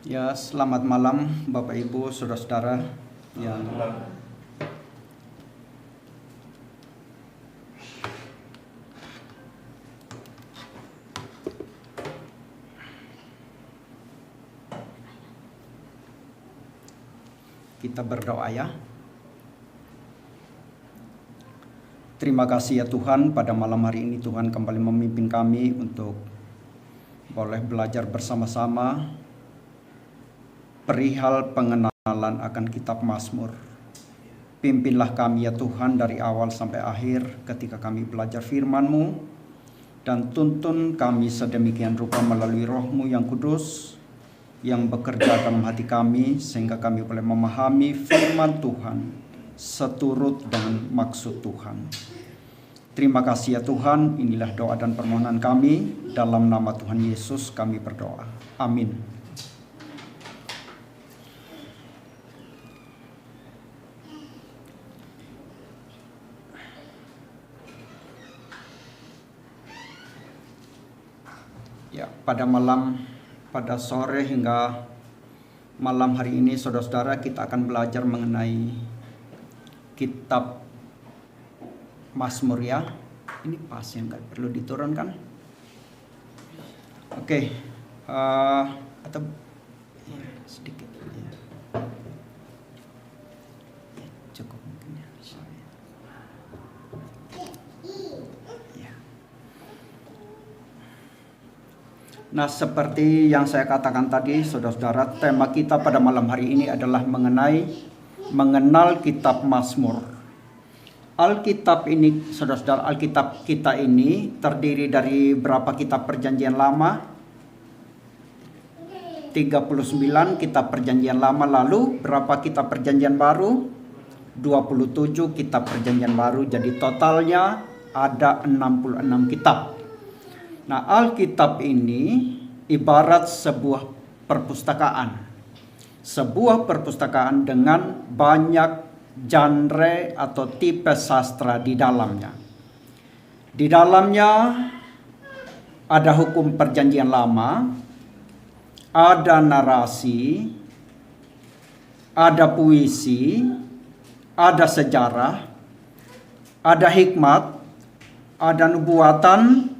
Ya, selamat malam Bapak Ibu, saudara-saudara yang kita berdoa ya. Terima kasih ya Tuhan, pada malam hari ini Tuhan kembali memimpin kami untuk boleh belajar bersama-sama perihal pengenalan akan kitab Mazmur. Pimpinlah kami ya Tuhan dari awal sampai akhir ketika kami belajar firman-Mu, dan tuntun kami sedemikian rupa melalui Roh-Mu yang kudus yang bekerja dalam hati kami, sehingga kami boleh memahami firman Tuhan seturut dengan maksud Tuhan. Terima kasih ya Tuhan, inilah doa dan permohonan kami, dalam nama Tuhan Yesus kami berdoa. Amin. Ya, pada sore hingga malam hari ini saudara-saudara kita akan belajar mengenai kitab Mazmur ya. Ini pas yang nggak perlu diturunkan. Oke, atau ya, sedikit ya. Cukup mungkin ya. Ya. Nah, seperti yang saya katakan tadi, saudara-saudara, tema kita pada malam hari ini adalah mengenal kitab Mazmur. Alkitab ini, saudara-saudara, Alkitab kita ini terdiri dari berapa kitab perjanjian lama? 39 kitab perjanjian lama. Lalu berapa kitab perjanjian baru? 27 kitab perjanjian baru. Jadi totalnya ada 66 kitab. Nah, Alkitab ini ibarat sebuah perpustakaan. Sebuah perpustakaan dengan banyak genre atau tipe sastra di dalamnya. Di dalamnya ada hukum perjanjian lama, ada narasi, ada puisi, ada sejarah, ada hikmat, ada nubuatan,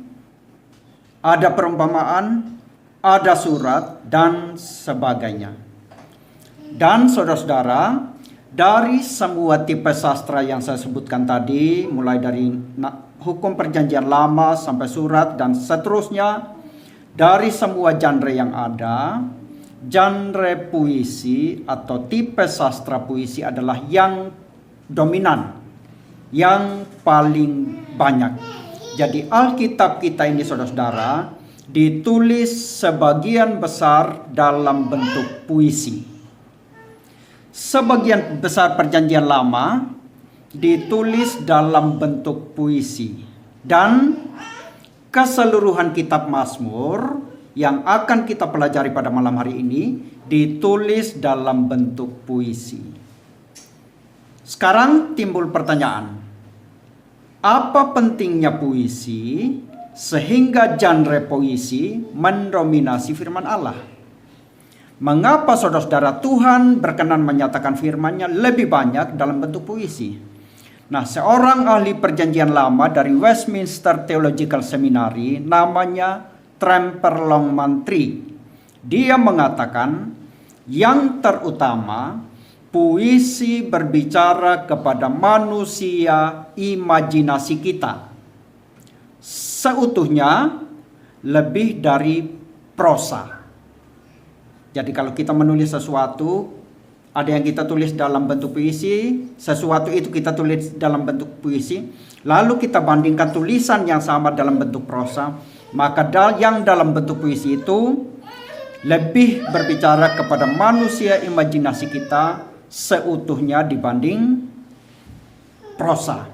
ada perumpamaan, ada surat, dan sebagainya. Dan saudara-saudara, dari semua tipe sastra yang saya sebutkan tadi, mulai dari hukum perjanjian lama sampai surat dan seterusnya, dari semua genre yang ada, genre puisi atau tipe sastra puisi adalah yang dominan, yang paling banyak. Jadi Alkitab kita ini saudara-saudara ditulis sebagian besar dalam bentuk puisi. Sebagian besar perjanjian lama ditulis dalam bentuk puisi. Dan keseluruhan kitab Mazmur yang akan kita pelajari pada malam hari ini ditulis dalam bentuk puisi. Sekarang timbul pertanyaan, apa pentingnya puisi sehingga genre puisi mendominasi firman Allah? Mengapa saudara-saudara Tuhan berkenan menyatakan firman-Nya lebih banyak dalam bentuk puisi? Nah, seorang ahli perjanjian lama dari Westminster Theological Seminary, namanya Tremper Longman-Tree, dia mengatakan yang terutama puisi berbicara kepada manusia imajinasi kita seutuhnya lebih dari prosa. Jadi kalau kita menulis sesuatu, ada yang kita tulis dalam bentuk puisi, sesuatu itu kita tulis dalam bentuk puisi, lalu kita bandingkan tulisan yang sama dalam bentuk prosa, maka yang dalam bentuk puisi itu lebih berbicara kepada manusia imajinasi kita seutuhnya dibanding prosa.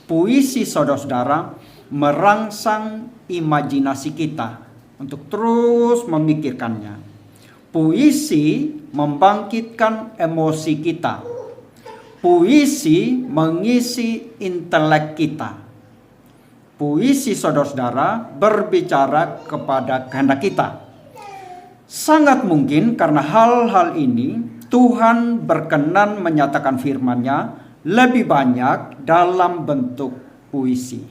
Puisi saudara-saudara merangsang imajinasi kita untuk terus memikirkannya. Puisi membangkitkan emosi kita. Puisi mengisi intelek kita. Puisi saudara-saudara berbicara kepada kehendak kita. Sangat mungkin karena hal-hal ini Tuhan berkenan menyatakan firman-Nya lebih banyak dalam bentuk puisi.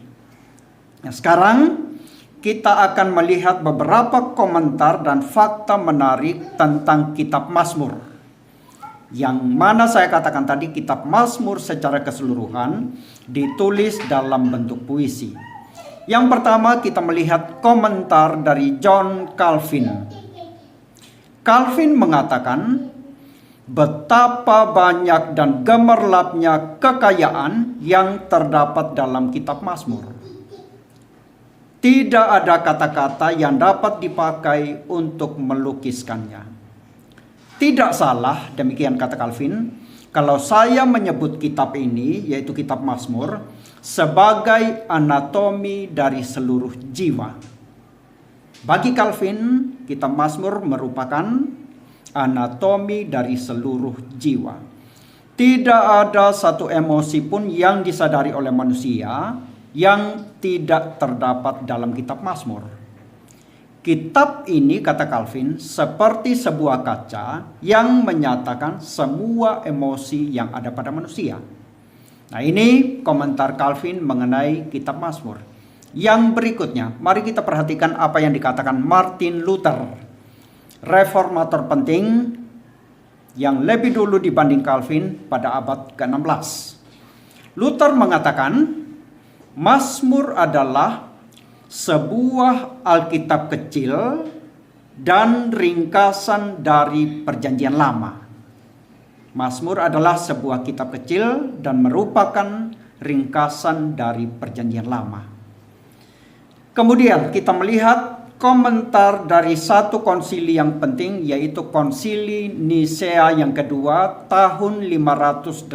Nah, sekarang kita akan melihat beberapa komentar dan fakta menarik tentang kitab Mazmur. Yang mana saya katakan tadi, kitab Mazmur secara keseluruhan ditulis dalam bentuk puisi. Yang pertama kita melihat komentar dari John Calvin. Calvin mengatakan, betapa banyak dan gemerlapnya kekayaan yang terdapat dalam kitab Mazmur. Tidak ada kata-kata yang dapat dipakai untuk melukiskannya. Tidak salah, demikian kata Calvin, kalau saya menyebut kitab ini, yaitu kitab Mazmur, sebagai anatomi dari seluruh jiwa. Bagi Calvin, kitab Mazmur merupakan anatomi dari seluruh jiwa. Tidak ada satu emosi pun yang disadari oleh manusia yang tidak terdapat dalam kitab Mazmur. Kitab ini, kata Calvin, seperti sebuah kaca yang menyatakan semua emosi yang ada pada manusia. Nah, ini komentar Calvin mengenai kitab Mazmur. Yang berikutnya, mari kita perhatikan apa yang dikatakan Martin Luther, reformator penting yang lebih dulu dibanding Calvin pada abad ke-16. Luther mengatakan, Mazmur adalah sebuah Alkitab kecil dan ringkasan dari Perjanjian Lama. Mazmur adalah sebuah kitab kecil dan merupakan ringkasan dari Perjanjian Lama. Kemudian kita melihat komentar dari satu konsili yang penting, yaitu konsili Nisea yang kedua tahun 587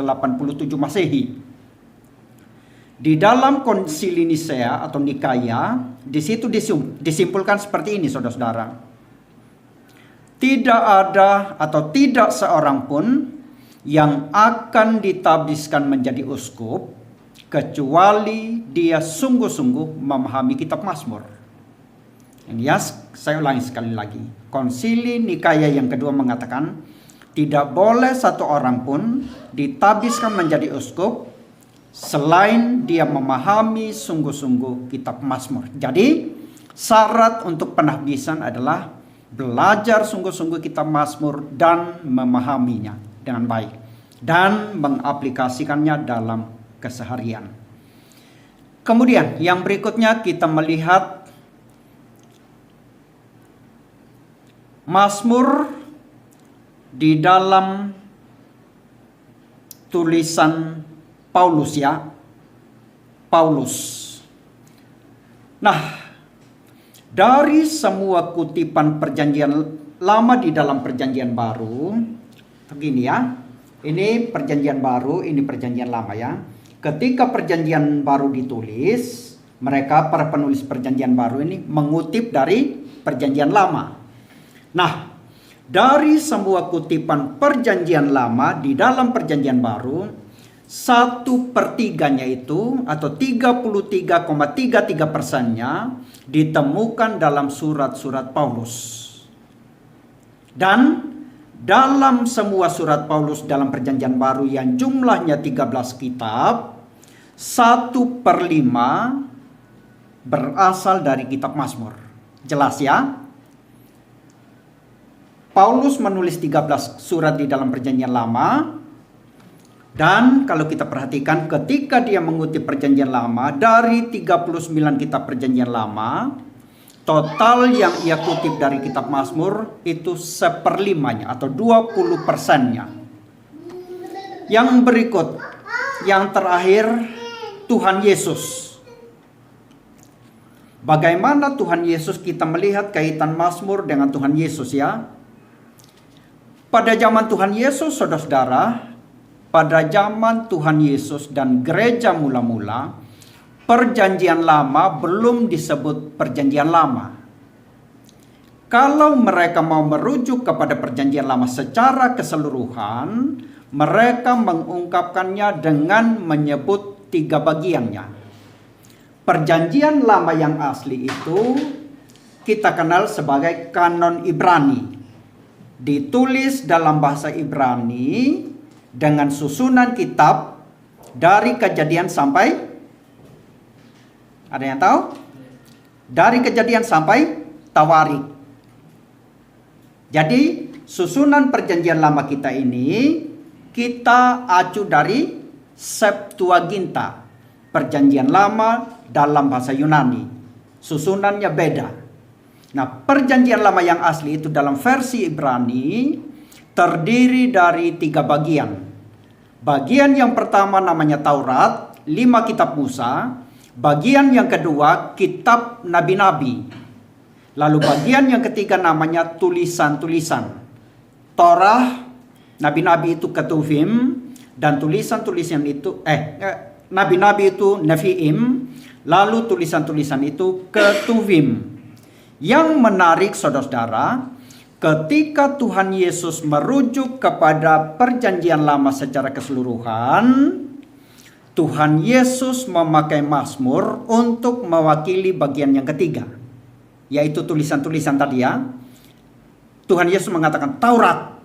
Masehi. Di dalam konsili Nisea atau Nikaya, di situ disimpulkan seperti ini, saudara-saudara. Tidak ada atau tidak seorang pun yang akan ditabiskan menjadi uskup kecuali dia sungguh-sungguh memahami kitab Mazmur. Ini ya, saya ulangi sekali lagi. Konsili Nikaya yang kedua mengatakan, tidak boleh satu orang pun ditabiskan menjadi uskup selain dia memahami sungguh-sungguh kitab Mazmur. Jadi, syarat untuk penahbisan adalah belajar sungguh-sungguh kitab Mazmur dan memahaminya dengan baik dan mengaplikasikannya dalam keseharian. Kemudian yang berikutnya kita melihat Mazmur di dalam tulisan Paulus, ya. Paulus. Nah, dari semua kutipan Perjanjian Lama di dalam Perjanjian Baru, begini ya. Ini Perjanjian Baru, ini Perjanjian Lama, ya. Ketika Perjanjian Baru ditulis, mereka para penulis Perjanjian Baru ini mengutip dari Perjanjian Lama. Nah, dari semua kutipan Perjanjian Lama di dalam Perjanjian Baru, 1/3 itu atau 33,33%-nya ditemukan dalam surat-surat Paulus. Dan dalam semua surat Paulus dalam Perjanjian Baru yang jumlahnya 13 kitab, 1/5 berasal dari kitab Mazmur. Jelas ya? Paulus menulis 13 surat di dalam Perjanjian Lama. Dan kalau kita perhatikan ketika dia mengutip Perjanjian Lama, dari 39 kitab Perjanjian Lama, total yang ia kutip dari kitab Mazmur itu 1/5-nya atau 20%-nya. Yang berikut, yang terakhir, Tuhan Yesus. Bagaimana Tuhan Yesus, kita melihat kaitan Mazmur dengan Tuhan Yesus, ya. Pada zaman Tuhan Yesus, saudara-saudara, pada zaman Tuhan Yesus dan gereja mula-mula, Perjanjian Lama belum disebut Perjanjian Lama. Kalau mereka mau merujuk kepada Perjanjian Lama secara keseluruhan, mereka mengungkapkannya dengan menyebut 3 bagiannya. Perjanjian Lama yang asli itu kita kenal sebagai kanon Ibrani. ditulis dalam bahasa Ibrani dengan susunan kitab dari Kejadian sampai, ada yang tahu? Dari Kejadian sampai Tawarik. Jadi susunan perjanjian lama kita ini kita acu dari Septuaginta, perjanjian lama dalam bahasa Yunani. Susunannya beda. Nah, perjanjian lama yang asli itu dalam versi Ibrani terdiri dari 3 bagian. Bagian yang pertama namanya Taurat, 5 kitab Musa. Bagian yang kedua kitab nabi-nabi. Lalu bagian yang ketiga namanya tulisan-tulisan. Torah, nabi-nabi itu Ketuvim, dan tulisan-tulisan itu nabi-nabi itu Neviim, lalu tulisan-tulisan itu Ketuvim. Yang menarik saudara-saudara, ketika Tuhan Yesus merujuk kepada perjanjian lama secara keseluruhan, Tuhan Yesus memakai Mazmur untuk mewakili bagian yang ketiga, yaitu tulisan-tulisan tadi ya. Tuhan Yesus mengatakan Taurat,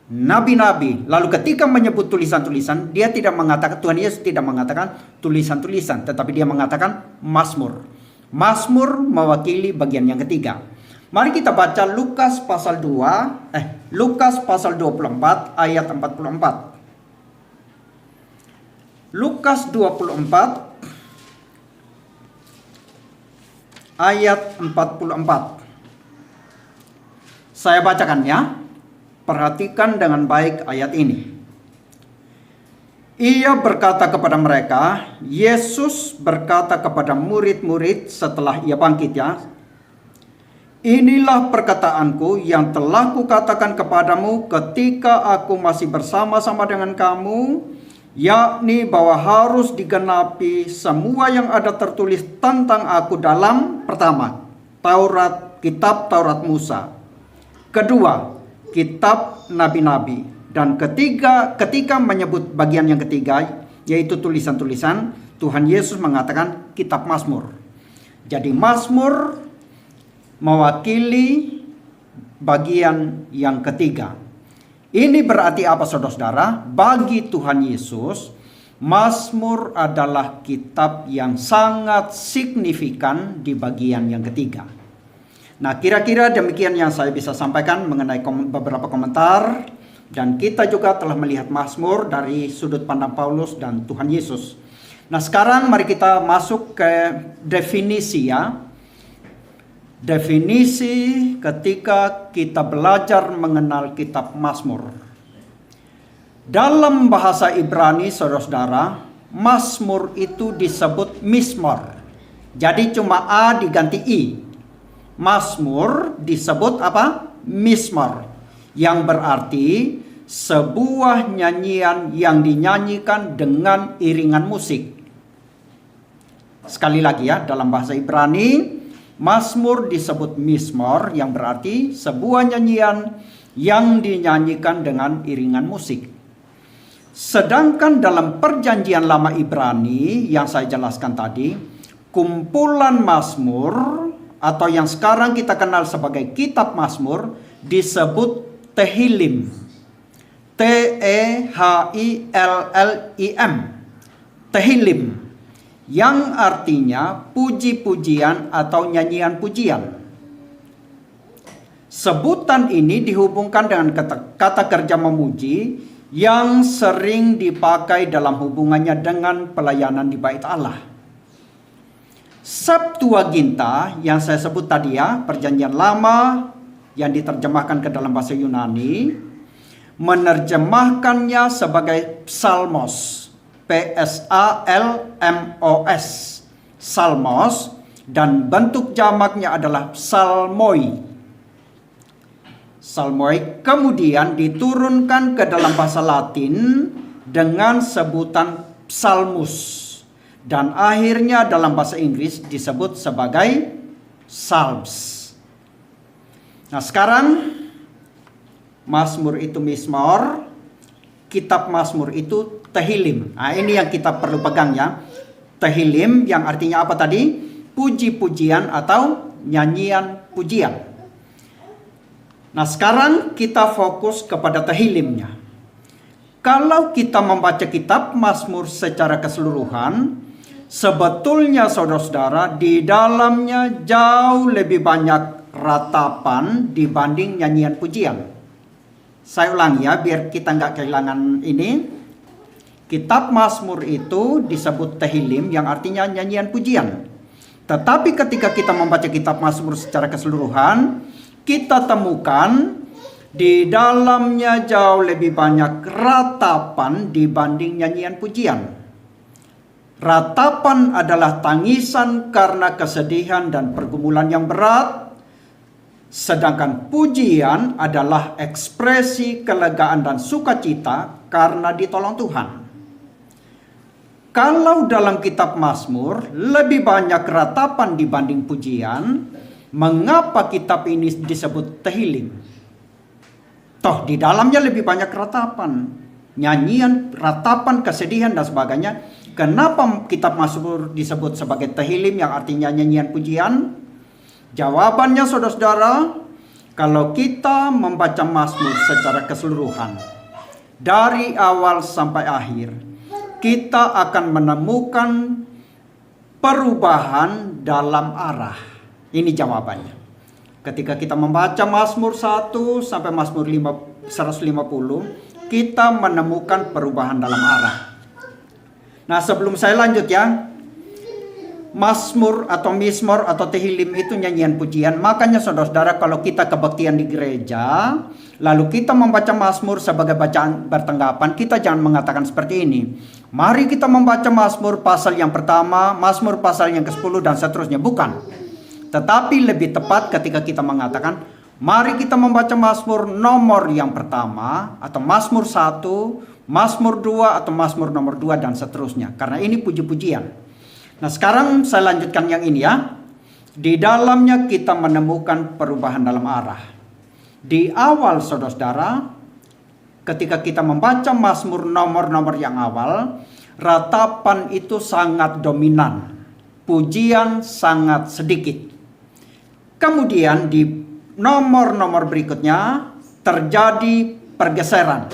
nabi-nabi. Lalu ketika menyebut tulisan-tulisan, dia tidak mengatakan, Tuhan Yesus tidak mengatakan tulisan-tulisan, tetapi dia mengatakan Mazmur. Mazmur mewakili bagian yang ketiga. Mari kita baca Lukas pasal 24 ayat 44. Lukas 24 ayat 44. Saya bacakan ya. Perhatikan dengan baik ayat ini. Ia berkata kepada mereka, Yesus berkata kepada murid-murid setelah ia bangkit ya. Inilah perkataanku yang telah kukatakan kepadamu ketika aku masih bersama-sama dengan kamu, yakni bahwa harus digenapi semua yang ada tertulis tentang aku dalam, pertama, kitab Taurat Musa. Kedua, kitab nabi-nabi. Dan ketika menyebut bagian yang ketiga, yaitu tulisan-tulisan, Tuhan Yesus mengatakan kitab Mazmur. Jadi Mazmur mewakili bagian yang ketiga. Ini berarti apa saudara-saudara? Bagi Tuhan Yesus, Mazmur adalah kitab yang sangat signifikan di bagian yang ketiga. Nah, kira-kira demikian yang saya bisa sampaikan mengenai beberapa komentar. Dan kita juga telah melihat Mazmur dari sudut pandang Paulus dan Tuhan Yesus. Nah, sekarang mari kita masuk ke definisi ya. Definisi ketika kita belajar mengenal kitab Mazmur. Dalam bahasa Ibrani, saudara-saudara, Mazmur itu disebut Mizmor. Jadi cuma A diganti I. Mazmur disebut apa? Mizmor. Yang berarti sebuah nyanyian yang dinyanyikan dengan iringan musik. Sekali lagi ya, dalam bahasa Ibrani, Mazmur disebut Mizmor, yang berarti sebuah nyanyian yang dinyanyikan dengan iringan musik. Sedangkan dalam perjanjian lama Ibrani yang saya jelaskan tadi, kumpulan Mazmur atau yang sekarang kita kenal sebagai kitab Mazmur disebut Tehillim. Tehillim. Tehillim. Yang artinya puji-pujian atau nyanyian pujian. Sebutan ini dihubungkan dengan kata kerja memuji yang sering dipakai dalam hubungannya dengan pelayanan di Bait Allah. Septuaginta yang saya sebut tadi ya, perjanjian lama yang diterjemahkan ke dalam bahasa Yunani, menerjemahkannya sebagai psalmos, Psalmos, psalmos, dan bentuk jamaknya adalah psalmoi. Psalmoi kemudian diturunkan ke dalam bahasa Latin dengan sebutan psalmus, dan akhirnya dalam bahasa Inggris disebut sebagai psalms. Nah, sekarang Mazmur itu Mizmor, kitab Mazmur itu Tehillim. Nah, ini yang kita perlu pegang ya. Tehillim yang artinya apa tadi? Puji-pujian atau nyanyian pujian. Nah, sekarang kita fokus kepada Tehillimnya. Kalau kita membaca kitab Mazmur secara keseluruhan, sebetulnya saudara-saudara di dalamnya jauh lebih banyak ratapan dibanding nyanyian pujian. Saya ulangi ya, biar kita nggak kehilangan ini. Kitab Mazmur itu disebut Tehillim yang artinya nyanyian pujian. Tetapi ketika kita membaca kitab Mazmur secara keseluruhan, kita temukan di dalamnya jauh lebih banyak ratapan dibanding nyanyian pujian. Ratapan adalah tangisan karena kesedihan dan pergumulan yang berat, sedangkan pujian adalah ekspresi kelegaan dan sukacita karena ditolong Tuhan. Kalau dalam kitab Mazmur lebih banyak ratapan dibanding pujian, mengapa kitab ini disebut Tehillim? Toh di dalamnya lebih banyak ratapan, nyanyian, ratapan, kesedihan dan sebagainya. Kenapa kitab Mazmur disebut sebagai Tehillim yang artinya nyanyian pujian? Jawabannya saudara-saudara, kalau kita membaca Mazmur secara keseluruhan dari awal sampai akhir, kita akan menemukan perubahan dalam arah. Ini jawabannya. Ketika kita membaca Mazmur 1 sampai Mazmur 150, kita menemukan perubahan dalam arah. Nah, sebelum saya lanjut ya, Mazmur atau Mizmor atau Tehillim itu nyanyian pujian. Makanya saudara-saudara, kalau kita kebaktian di gereja, lalu kita membaca Mazmur sebagai bacaan bertanggapan, kita jangan mengatakan seperti ini. Mari kita membaca Mazmur pasal yang pertama, Mazmur pasal yang ke-10 dan seterusnya. Bukan. Tetapi lebih tepat ketika kita mengatakan, mari kita membaca Mazmur nomor yang pertama, atau Mazmur 1, Mazmur 2, atau Mazmur nomor 2 dan seterusnya. Karena ini puji-pujian. Nah, sekarang saya lanjutkan yang ini ya. Di dalamnya kita menemukan perubahan dalam arah. Di awal saudara-saudara, ketika kita membaca Mazmur nomor-nomor yang awal, ratapan itu sangat dominan. Pujian sangat sedikit. Kemudian di nomor-nomor berikutnya terjadi pergeseran.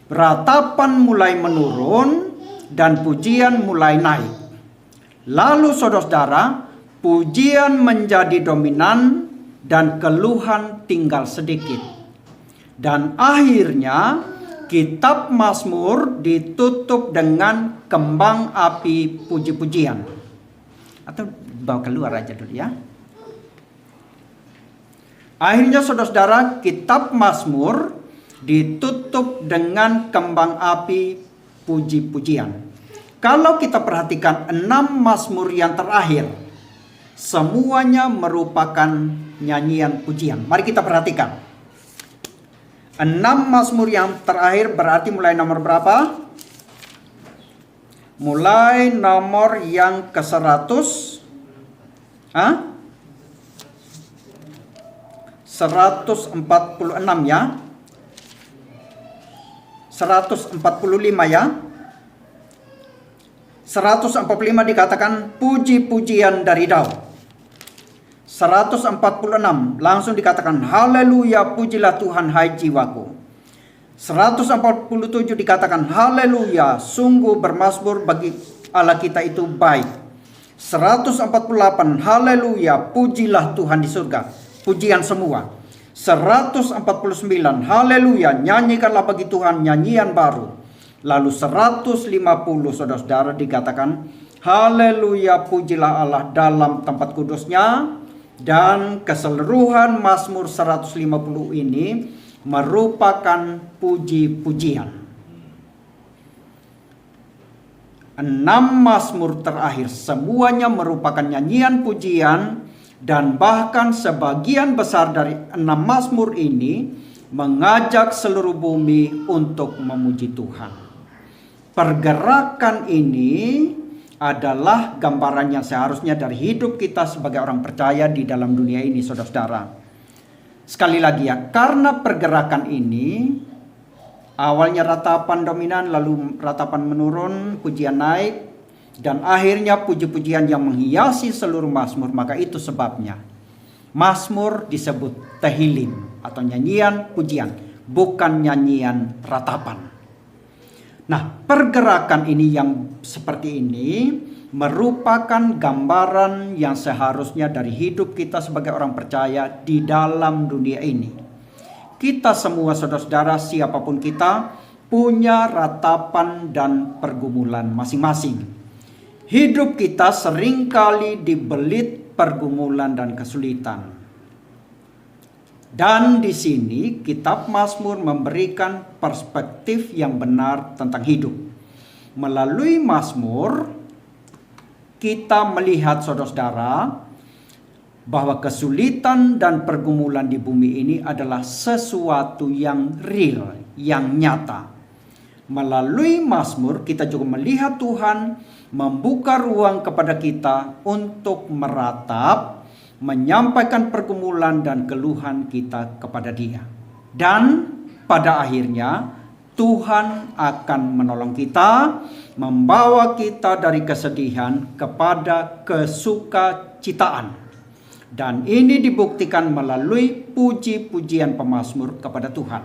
Ratapan mulai menurun dan pujian mulai naik. Lalu saudara-saudara, pujian menjadi dominan dan keluhan tinggal sedikit. Dan akhirnya kitab Mazmur ditutup dengan kembang api puji-pujian. Atau bawa keluar aja dulu ya. Akhirnya saudara-saudara, kitab Mazmur ditutup dengan kembang api puji-pujian. Kalau kita perhatikan 6 Mazmur yang terakhir, semuanya merupakan nyanyian pujian. Mari kita perhatikan. 6 Mazmur yang terakhir berarti mulai nomor berapa? Mulai nomor yang ke-100. 146 ya. 145 ya. 145 dikatakan puji-pujian dari Daud. 146 langsung dikatakan haleluya, pujilah Tuhan hai jiwaku. 147 dikatakan haleluya, sungguh bermazmur bagi Allah kita itu baik. 148 haleluya, pujilah Tuhan di surga. Pujian semua. 149 haleluya, nyanyikanlah bagi Tuhan nyanyian baru. Lalu 150 saudara-saudara dikatakan haleluya, pujilah Allah dalam tempat kudusnya. Dan keseluruhan Mazmur 150 ini merupakan puji-pujian. 6 Mazmur terakhir semuanya merupakan nyanyian pujian. Dan bahkan sebagian besar dari 6 Mazmur ini mengajak seluruh bumi untuk memuji Tuhan. Pergerakan ini adalah gambaran yang seharusnya dari hidup kita sebagai orang percaya di dalam dunia ini, saudara-saudara. Sekali lagi ya, karena pergerakan ini awalnya ratapan dominan, lalu ratapan menurun, pujian naik, dan akhirnya puji-pujian yang menghiasi seluruh Mazmur. Maka itu sebabnya Mazmur disebut Tehillim atau nyanyian pujian, bukan nyanyian ratapan. Nah, pergerakan ini yang seperti ini merupakan gambaran yang seharusnya dari hidup kita sebagai orang percaya di dalam dunia ini. Kita semua saudara-saudara, siapapun kita, punya ratapan dan pergumulan masing-masing. Hidup kita seringkali dibelit pergumulan dan kesulitan. Dan di sini kitab Mazmur memberikan perspektif yang benar tentang hidup. Melalui Mazmur kita melihat saudara-saudara bahwa kesulitan dan pergumulan di bumi ini adalah sesuatu yang real, yang nyata. Melalui Mazmur kita juga melihat Tuhan membuka ruang kepada kita untuk meratap, menyampaikan pergumulan dan keluhan kita kepada Dia. Dan pada akhirnya Tuhan akan menolong kita, membawa kita dari kesedihan kepada kesukacitaan. Dan ini dibuktikan melalui puji-pujian pemazmur kepada Tuhan.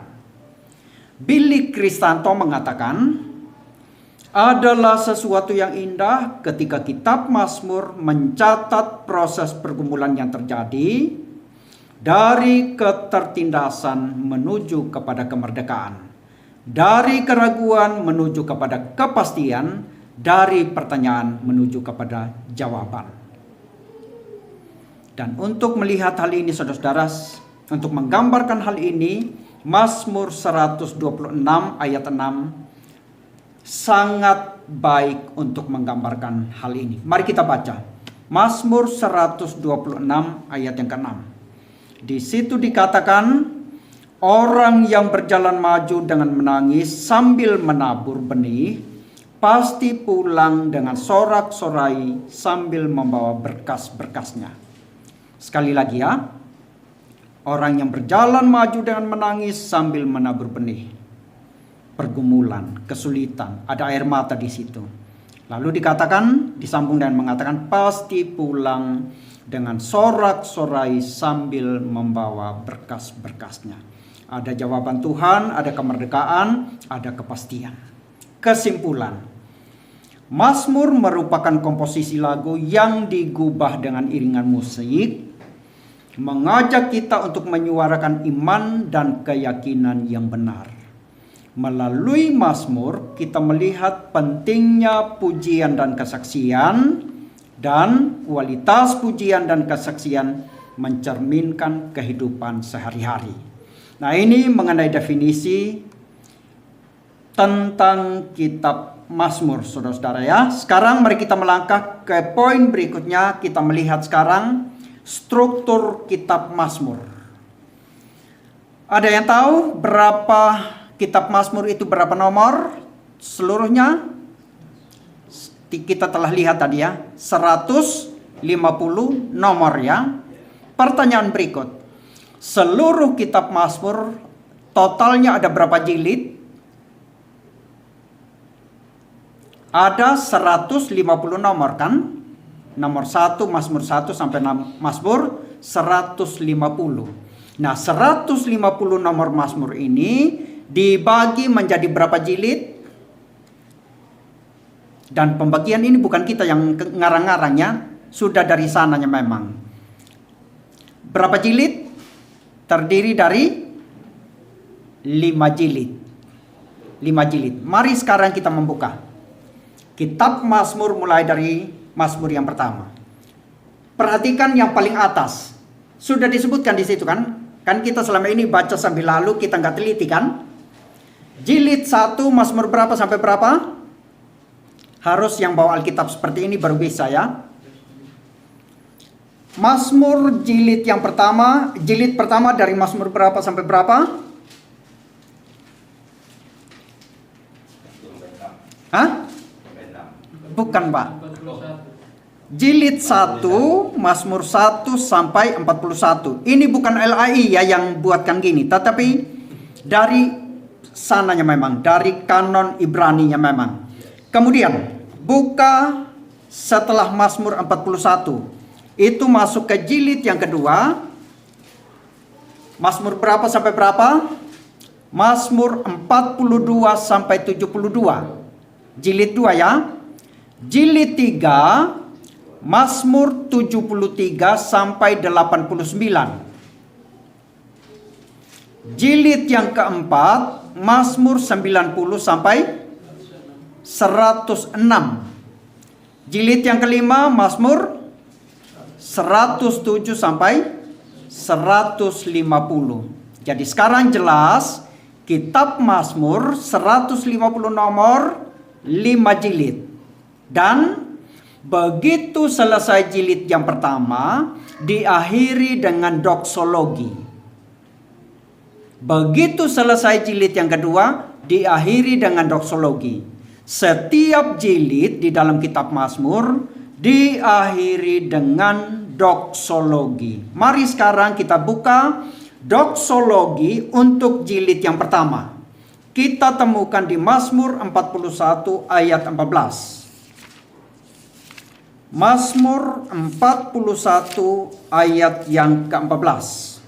Billy Kristanto mengatakan, adalah sesuatu yang indah ketika kitab Mazmur mencatat proses pergumulan yang terjadi dari ketertindasan menuju kepada kemerdekaan, dari keraguan menuju kepada kepastian, dari pertanyaan menuju kepada jawaban. Dan untuk melihat hal ini saudara-saudara, untuk menggambarkan hal ini, Mazmur 126 ayat 6 sangat baik untuk menggambarkan hal ini. Mari kita baca. Mazmur 126 ayat yang ke-6. Di situ dikatakan, orang yang berjalan maju dengan menangis sambil menabur benih, pasti pulang dengan sorak-sorai sambil membawa berkas-berkasnya. Sekali lagi ya. Orang yang berjalan maju dengan menangis sambil menabur benih. Pergumulan, kesulitan, ada air mata di situ. Lalu dikatakan, disambung dengan mengatakan pasti pulang dengan sorak-sorai sambil membawa berkas-berkasnya. Ada jawaban Tuhan, ada kemerdekaan, ada kepastian. Kesimpulan, Mazmur merupakan komposisi lagu yang digubah dengan iringan musik, mengajak kita untuk menyuarakan iman dan keyakinan yang benar. Melalui Mazmur kita melihat pentingnya pujian dan kesaksian, dan kualitas pujian dan kesaksian mencerminkan kehidupan sehari-hari. Nah, ini mengenai definisi tentang kitab Mazmur, saudara-saudara ya. Sekarang mari kita melangkah ke poin berikutnya. Kita melihat sekarang struktur kitab Mazmur. Ada yang tahu berapa kitab Mazmur itu, berapa nomor seluruhnya? Kita telah lihat tadi ya, 150 nomor ya. Pertanyaan berikut, seluruh kitab Mazmur totalnya ada berapa jilid? Ada 150 nomor kan? Nomor 1, Mazmur 1 sampai Mazmur 150. Nah, 150 nomor Mazmur ini dibagi menjadi berapa jilid? Dan pembagian ini bukan kita yang ngarang-ngarangnya, sudah dari sananya memang. Berapa jilid? Terdiri dari 5 jilid. 5 jilid. Mari sekarang kita membuka kitab Mazmur mulai dari Mazmur yang pertama. Perhatikan yang paling atas. Sudah disebutkan di situ kan? Kan kita selama ini baca sambil lalu, kita nggak teliti kan? Jilid 1 Mazmur berapa sampai berapa? Harus yang bawa Alkitab seperti ini baru bisa ya. Mazmur jilid yang pertama, jilid pertama dari Mazmur berapa sampai berapa? Hah? Bukan, Pak. Jilid 1, Mazmur 1 sampai 41. Ini bukan LAI ya yang buatkan gini, tetapi dari sananya memang, dari kanon Ibrani-nya memang. Kemudian buka setelah Mazmur 41. Itu masuk ke jilid yang kedua. Mazmur berapa sampai berapa? Mazmur 42 sampai 72. Jilid 2 ya. Jilid 3 Mazmur 73 sampai 89. Jilid yang keempat Mazmur 90 sampai 106. Jilid yang kelima Mazmur 107 sampai 150. Jadi sekarang jelas kitab Mazmur 150 nomor 5 jilid. Dan begitu selesai jilid yang pertama diakhiri dengan doksologi. Begitu selesai jilid yang kedua diakhiri dengan doksologi. Setiap jilid di dalam kitab Mazmur diakhiri dengan doksologi. Mari sekarang kita buka doksologi untuk jilid yang pertama. Kita temukan di Mazmur 41 ayat 14. Mazmur 41 ayat yang ke-14.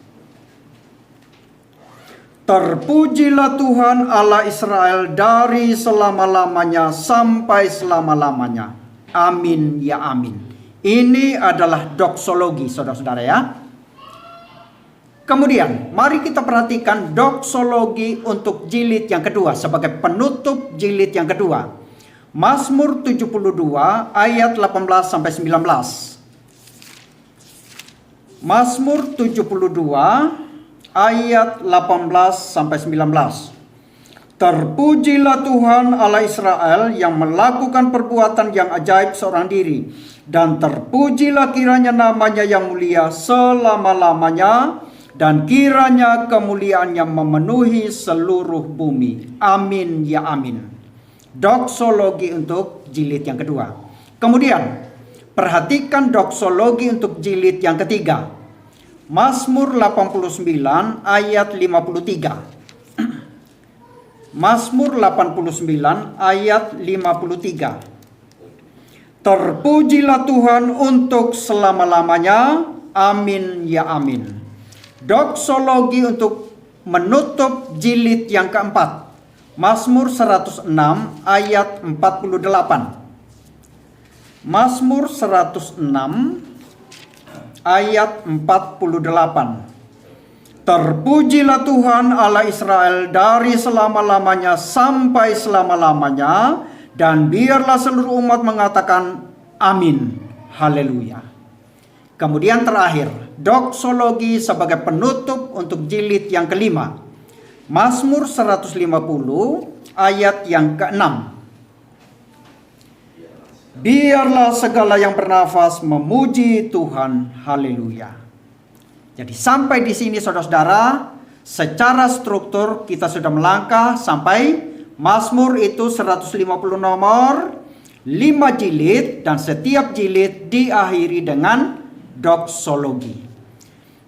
Terpujilah Tuhan Allah Israel dari selama-lamanya sampai selama-lamanya. Amin ya amin. Ini adalah doksologi, saudara-saudara ya. Kemudian mari kita perhatikan doksologi untuk jilid yang kedua sebagai penutup jilid yang kedua. Mazmur 72 ayat 18 sampai 19. Mazmur 72 ayat 18 sampai 19. Terpujilah Tuhan Allah Israel yang melakukan perbuatan yang ajaib seorang diri, dan terpujilah kiranya namanya yang mulia selama-lamanya, dan kiranya kemuliaannya memenuhi seluruh bumi. Amin ya amin. Doksologi untuk jilid yang kedua. Kemudian perhatikan doksologi untuk jilid yang ketiga. Mazmur 89 ayat 53. Mazmur 89 ayat 53. Terpujilah Tuhan untuk selama-lamanya. Amin ya amin. Doksologi untuk menutup jilid yang keempat. Mazmur 106 ayat 48. Mazmur 106 ayat 48. Terpujilah Tuhan Allah Israel dari selama-lamanya sampai selama-lamanya, dan biarlah seluruh umat mengatakan amin. Haleluya. Kemudian terakhir, doksologi sebagai penutup untuk jilid yang kelima. Mazmur 150 ayat yang ke-6. Biarlah segala yang bernafas memuji Tuhan. Haleluya. Jadi sampai di sini saudara-saudara, secara struktur kita sudah melangkah sampai Mazmur itu 150 nomor, 5 jilid, dan setiap jilid diakhiri dengan doksologi.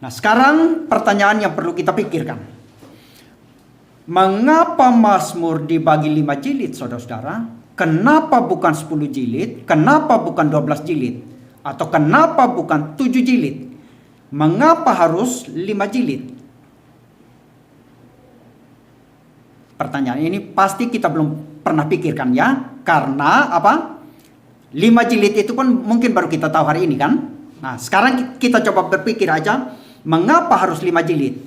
Nah, sekarang pertanyaan yang perlu kita pikirkan. Mengapa Mazmur dibagi 5 jilid, saudara-saudara? Kenapa bukan 10 jilid? Kenapa bukan 12 jilid? Atau kenapa bukan 7 jilid? Mengapa harus 5 jilid? Pertanyaan ini pasti kita belum pernah pikirkan ya. Karena apa? 5 jilid itu pun mungkin baru kita tahu hari ini kan? Nah, sekarang kita coba berpikir aja, mengapa harus 5 jilid?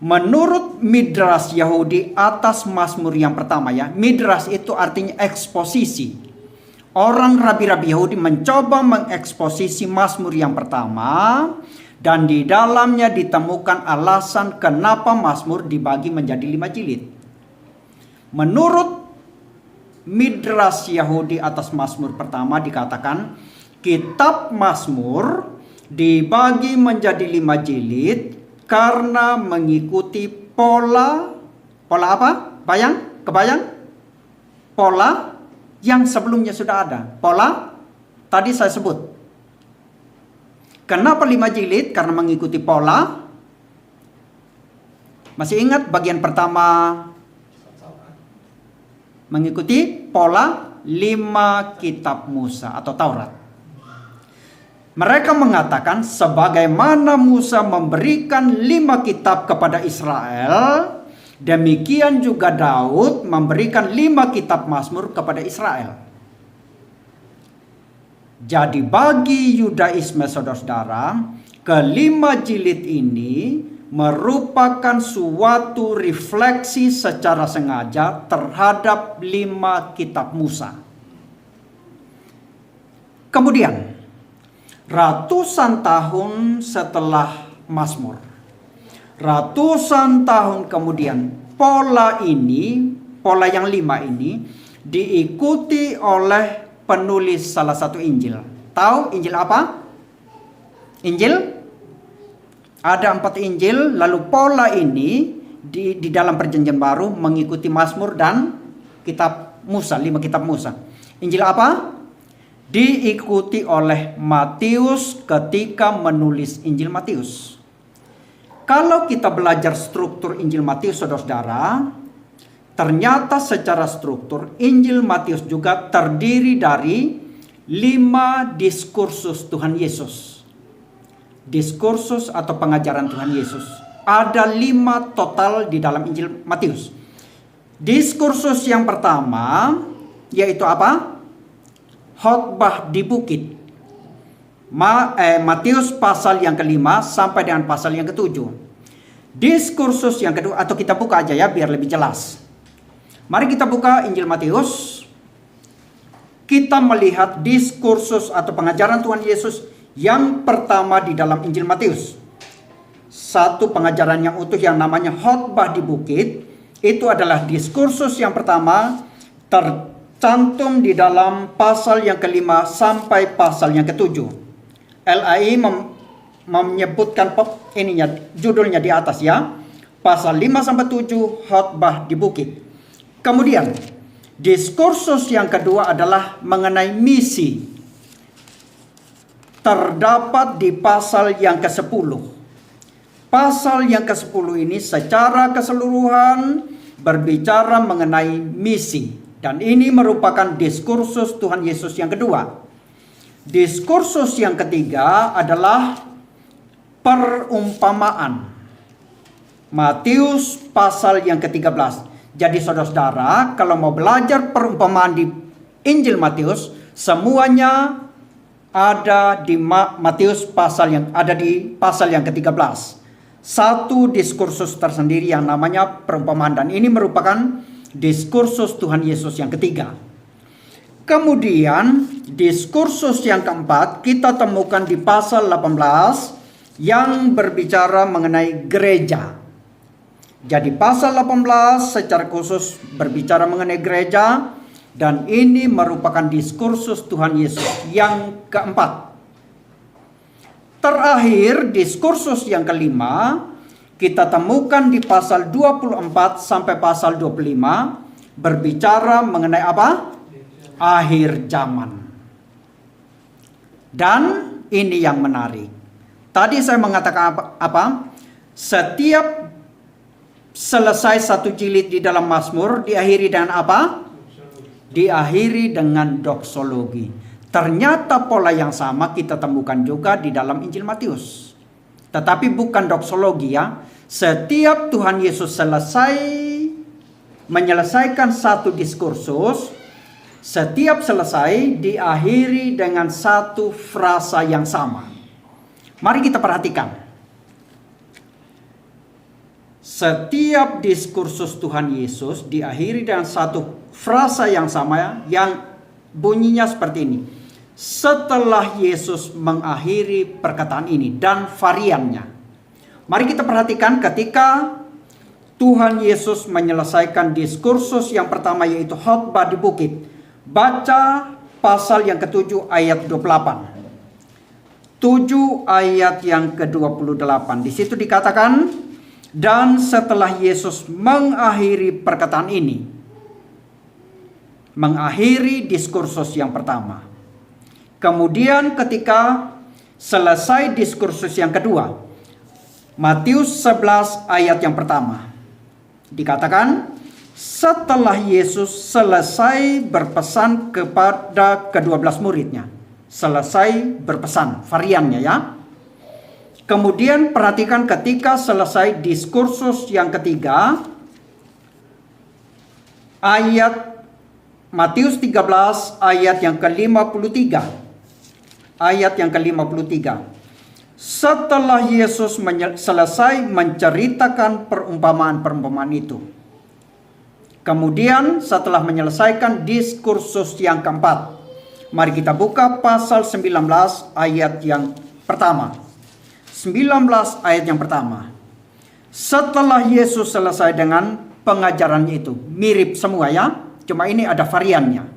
Menurut Midrash Yahudi atas Mazmur yang pertama ya, Midrash itu artinya eksposisi. Orang rabi-rabi Yahudi mencoba mengeksposisi Mazmur yang pertama, dan di dalamnya ditemukan alasan kenapa Mazmur dibagi menjadi 5 jilid. Menurut Midrash Yahudi atas Mazmur pertama dikatakan, kitab Mazmur dibagi menjadi 5 jilid karena mengikuti pola apa? Kebayang? Pola yang sebelumnya sudah ada. Pola tadi saya sebut. Kenapa 5 jilid? Karena mengikuti pola. Masih ingat bagian pertama? Mengikuti pola 5 kitab Musa atau Taurat. Mereka mengatakan sebagaimana Musa memberikan 5 kitab kepada Israel, demikian juga Daud memberikan 5 kitab Mazmur kepada Israel. Jadi bagi Yudaisme saudara-saudara, kelima jilid ini merupakan suatu refleksi secara sengaja terhadap 5 kitab Musa. Kemudian, ratusan tahun setelah Mazmur, ratusan tahun kemudian, pola yang 5 ini diikuti oleh penulis salah satu Injil. Tahu Injil apa? Injil? Ada 4 Injil, lalu pola ini di dalam Perjanjian Baru mengikuti Mazmur dan kitab Musa, 5 kitab Musa. Injil apa? Diikuti oleh Matius ketika menulis Injil Matius. Kalau kita belajar struktur Injil Matius, saudara-saudara, ternyata secara struktur Injil Matius juga terdiri dari 5 diskursus Tuhan Yesus. Diskursus atau pengajaran Tuhan Yesus. Ada 5 total di dalam Injil Matius. Diskursus yang pertama yaitu apa? Khotbah di bukit. Matius pasal yang ke-5 sampai dengan pasal yang ke-7. Diskursus yang kedua, atau kita buka aja ya biar lebih jelas. Mari kita buka Injil Matius. Kita melihat diskursus atau pengajaran Tuhan Yesus yang pertama di dalam Injil Matius. Satu pengajaran yang utuh yang namanya khotbah di bukit. Itu adalah diskursus yang pertama, tercantum di dalam pasal yang ke-5 sampai pasal yang ke-7. LAI menyebutkan judulnya di atas ya. Pasal 5 sampai 7 khotbah di bukit. Kemudian diskursus yang kedua adalah mengenai misi. Terdapat di pasal yang ke-10. Pasal yang ke-10 ini secara keseluruhan berbicara mengenai misi. Dan ini merupakan diskursus Tuhan Yesus yang kedua. Diskursus yang ketiga adalah perumpamaan. Matius pasal yang ke-13. Jadi saudara-saudara, kalau mau belajar perumpamaan di Injil Matius, semuanya ada di Matius pasal yang ke-13. Satu diskursus tersendiri yang namanya perumpamaan, dan ini merupakan diskursus Tuhan Yesus yang ketiga. Kemudian diskursus yang keempat kita temukan di pasal 18 yang berbicara mengenai gereja. Jadi pasal 18 secara khusus berbicara mengenai gereja, dan ini merupakan diskursus Tuhan Yesus yang keempat. Terakhir, diskursus yang kelima kita temukan di pasal 24 sampai pasal 25 berbicara mengenai apa? Akhir zaman. Dan ini yang menarik. Tadi saya mengatakan apa? Setiap selesai satu jilid di dalam Mazmur diakhiri dengan apa? Diakhiri dengan doksologi. Ternyata pola yang sama kita temukan juga di dalam Injil Matius. Tetapi bukan doksologi ya. Setiap Tuhan Yesus menyelesaikan satu diskursus, setiap selesai diakhiri dengan satu frasa yang sama. Mari kita perhatikan. Setiap diskursus Tuhan Yesus diakhiri dengan satu frasa yang sama yang bunyinya seperti ini. Setelah Yesus mengakhiri perkataan ini dan variannya. Mari kita perhatikan ketika Tuhan Yesus menyelesaikan diskursus yang pertama yaitu khotbah di bukit. Baca pasal yang ke-7 ayat 28. 7 ayat yang ke-28. Di situ dikatakan, dan setelah Yesus mengakhiri perkataan ini, mengakhiri diskursus yang pertama. Kemudian ketika selesai diskursus yang kedua, Matius 11 ayat yang pertama, dikatakan, setelah Yesus selesai berpesan kepada ke-12 muridnya. selesai berpesan, variannya ya. Kemudian perhatikan ketika selesai diskursus yang ketiga, ayat Matius 13 ayat yang ke-53. Ayat yang ke-53. Setelah Yesus selesai menceritakan perumpamaan-perumpamaan itu. Kemudian setelah menyelesaikan diskursus yang keempat, mari kita buka pasal 19 ayat yang pertama. 19 ayat yang pertama. Setelah Yesus selesai dengan pengajarannya itu, mirip semua ya, cuma ini ada variannya.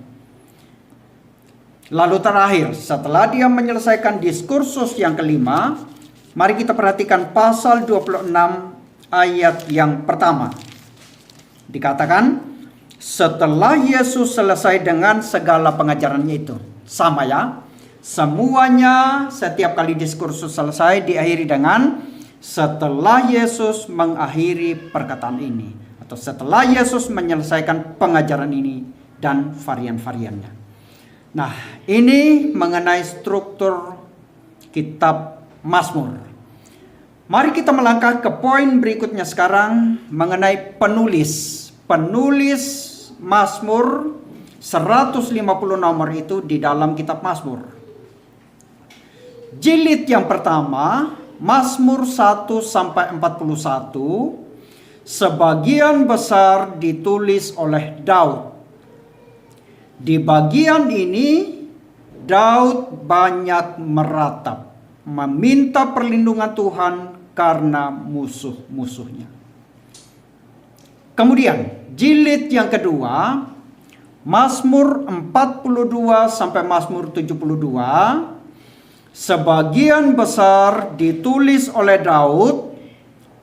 Lalu terakhir, setelah dia menyelesaikan diskursus yang kelima, mari kita perhatikan pasal 26 ayat yang pertama. Dikatakan, setelah Yesus selesai dengan segala pengajarannya itu. Sama ya, semuanya setiap kali diskursus selesai diakhiri dengan setelah Yesus mengakhiri perkataan ini. Atau setelah Yesus menyelesaikan pengajaran ini dan varian-variannya. Nah, ini mengenai struktur kitab Mazmur. Mari kita melangkah ke poin berikutnya sekarang mengenai penulis. Penulis Mazmur 150 nomor itu di dalam kitab Mazmur. Jilid yang pertama, Mazmur 1 sampai 41, sebagian besar ditulis oleh Daud. Di bagian ini, Daud banyak meratap, meminta perlindungan Tuhan karena musuh-musuhnya. Kemudian, jilid yang kedua, Mazmur 42 sampai Mazmur 72, sebagian besar ditulis oleh Daud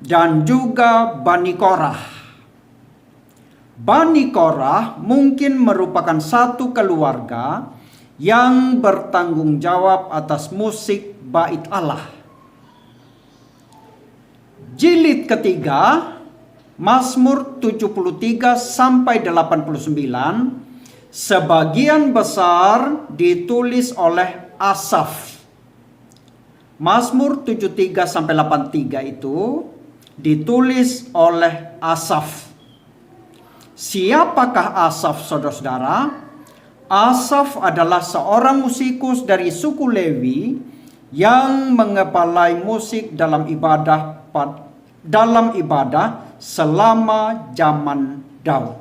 dan juga Bani Korah. Bani Korah mungkin merupakan satu keluarga yang bertanggung jawab atas musik bait Allah. Jilid ketiga, Mazmur 73 sampai 89, sebagian besar ditulis oleh Asaf. Mazmur 73 sampai 83 itu ditulis oleh Asaf. Siapakah Asaf, saudara-saudara? Asaf adalah seorang musikus dari suku Lewi yang mengepalai musik dalam ibadah selama zaman Daud.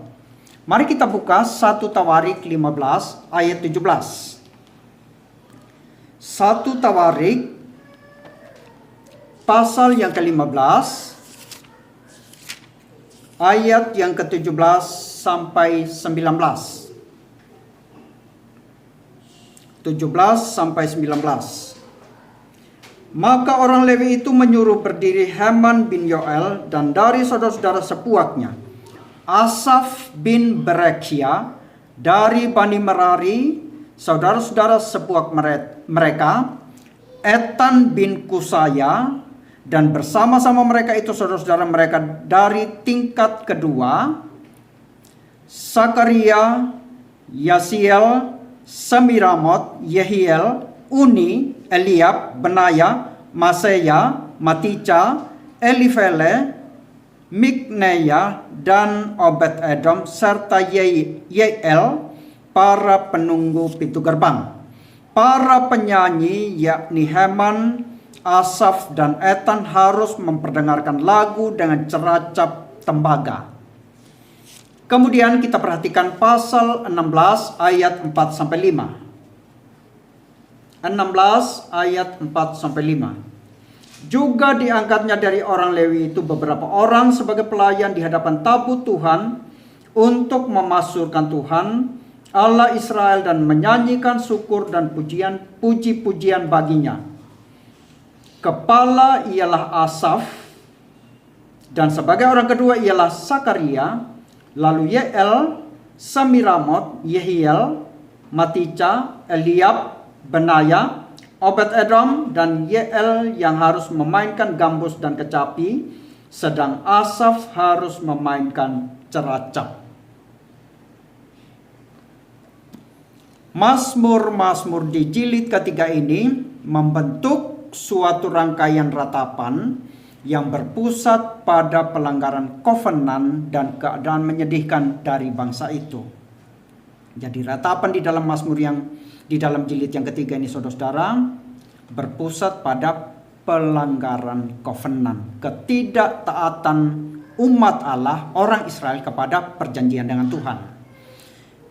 Mari kita buka 1 Tawarik 15 ayat 17. 1 Tawarik pasal yang ke-15 ayat yang ke-17 sampai 19. 17 sampai 19. Maka orang Lewi itu menyuruh berdiri Heman bin Yoel dan dari saudara-saudara sepuaknya, Asaf bin Berekhia dari Bani Merari, saudara-saudara sepuak mereka, Etan bin Kusaya, dan bersama-sama mereka itu saudara-saudara mereka dari tingkat kedua, Sakaria, Yasiel, Semiramot, Yehiel, Uni, Eliab, Benaya, Maseya, Matica, Elifele, Mikneya, dan Obed Edom, serta Yeiel, para penunggu pintu gerbang. Para penyanyi yakni Heman, Asaf, dan Etan harus memperdengarkan lagu dengan ceracap tembaga. Kemudian kita perhatikan pasal 16 ayat 4 sampai 5. 16 ayat 4 sampai 5. Juga diangkatnya dari orang Lewi itu beberapa orang sebagai pelayan di hadapan tabut Tuhan untuk memasyurkan Tuhan Allah Israel dan menyanyikan syukur dan puji-pujian baginya. Kepala ialah Asaf, dan sebagai orang kedua ialah Sakaria, lalu Yeiel, Semiramot, Yehiel, Matica, Eliab, Benaya, Obed Edom, dan Yeiel yang harus memainkan gambus dan kecapi, sedang Asaf harus memainkan ceracap. Mazmur-mazmur di jilid ketiga ini membentuk suatu rangkaian ratapan yang berpusat pada pelanggaran kovenan dan keadaan menyedihkan dari bangsa itu. Jadi ratapan di dalam Mazmur yang di dalam jilid yang ketiga ini, saudara-saudara, berpusat pada pelanggaran kovenan, ketidaktaatan umat Allah, orang Israel kepada perjanjian dengan Tuhan.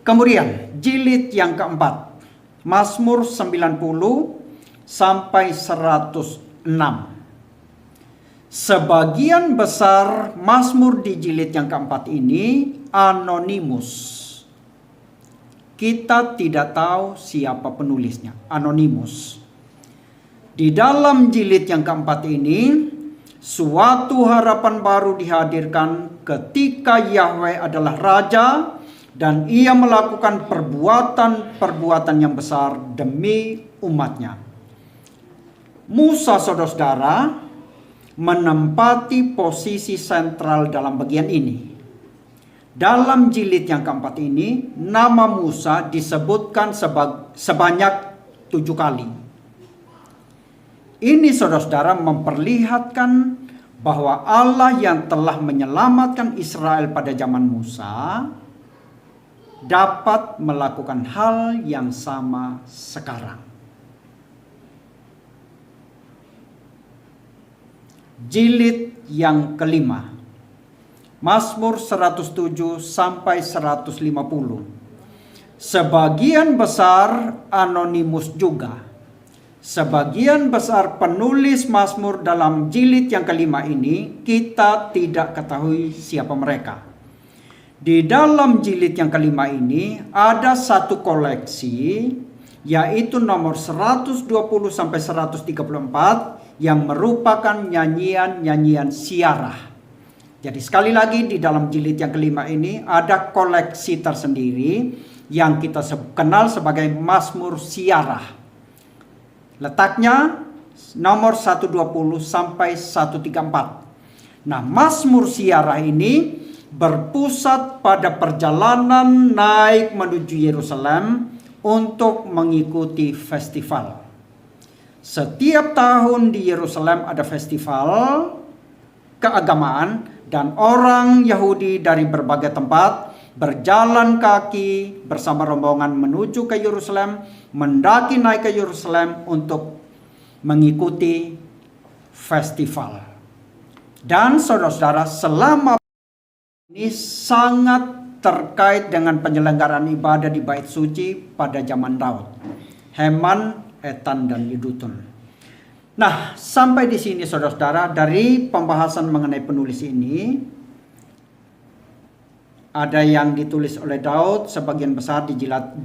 Kemudian jilid yang keempat, Mazmur 90 sampai 106. Sebagian besar Mazmur di jilid yang keempat ini anonimus. Kita tidak tahu siapa penulisnya, anonimus. Di dalam jilid yang keempat ini, suatu harapan baru dihadirkan ketika Yahweh adalah Raja dan ia melakukan perbuatan-perbuatan yang besar demi umatnya. Musa, saudara-saudara, menempati posisi sentral dalam bagian ini. Dalam jilid yang keempat ini, nama Musa disebutkan sebanyak 7 kali. Ini, saudara-saudara, memperlihatkan bahwa Allah yang telah menyelamatkan Israel pada zaman Musa dapat melakukan hal yang sama sekarang. Jilid yang kelima, Mazmur 107 sampai 150. Sebagian besar anonimus juga. Sebagian besar penulis Mazmur dalam jilid yang kelima ini kita tidak ketahui siapa mereka. Di dalam jilid yang kelima ini ada satu koleksi, yaitu nomor 120 sampai 134 yang merupakan nyanyian-nyanyian siarah. Jadi sekali lagi di dalam jilid yang kelima ini ada koleksi tersendiri yang kita kenal sebagai Mazmur siarah. Letaknya nomor 120 sampai 134. Nah, Mazmur siarah ini berpusat pada perjalanan naik menuju Yerusalem untuk mengikuti festival. Setiap tahun di Yerusalem ada festival keagamaan dan orang Yahudi dari berbagai tempat berjalan kaki bersama rombongan menuju ke Yerusalem, mendaki naik ke Yerusalem untuk mengikuti festival. Dan saudara-saudara, selama ini sangat terkait dengan penyelenggaraan ibadah di Bait Suci pada zaman Daud, Heman, Etan, dan Yedutun. Nah, sampai di sini saudara-saudara, dari pembahasan mengenai penulis ini, ada yang ditulis oleh Daud, sebagian besar di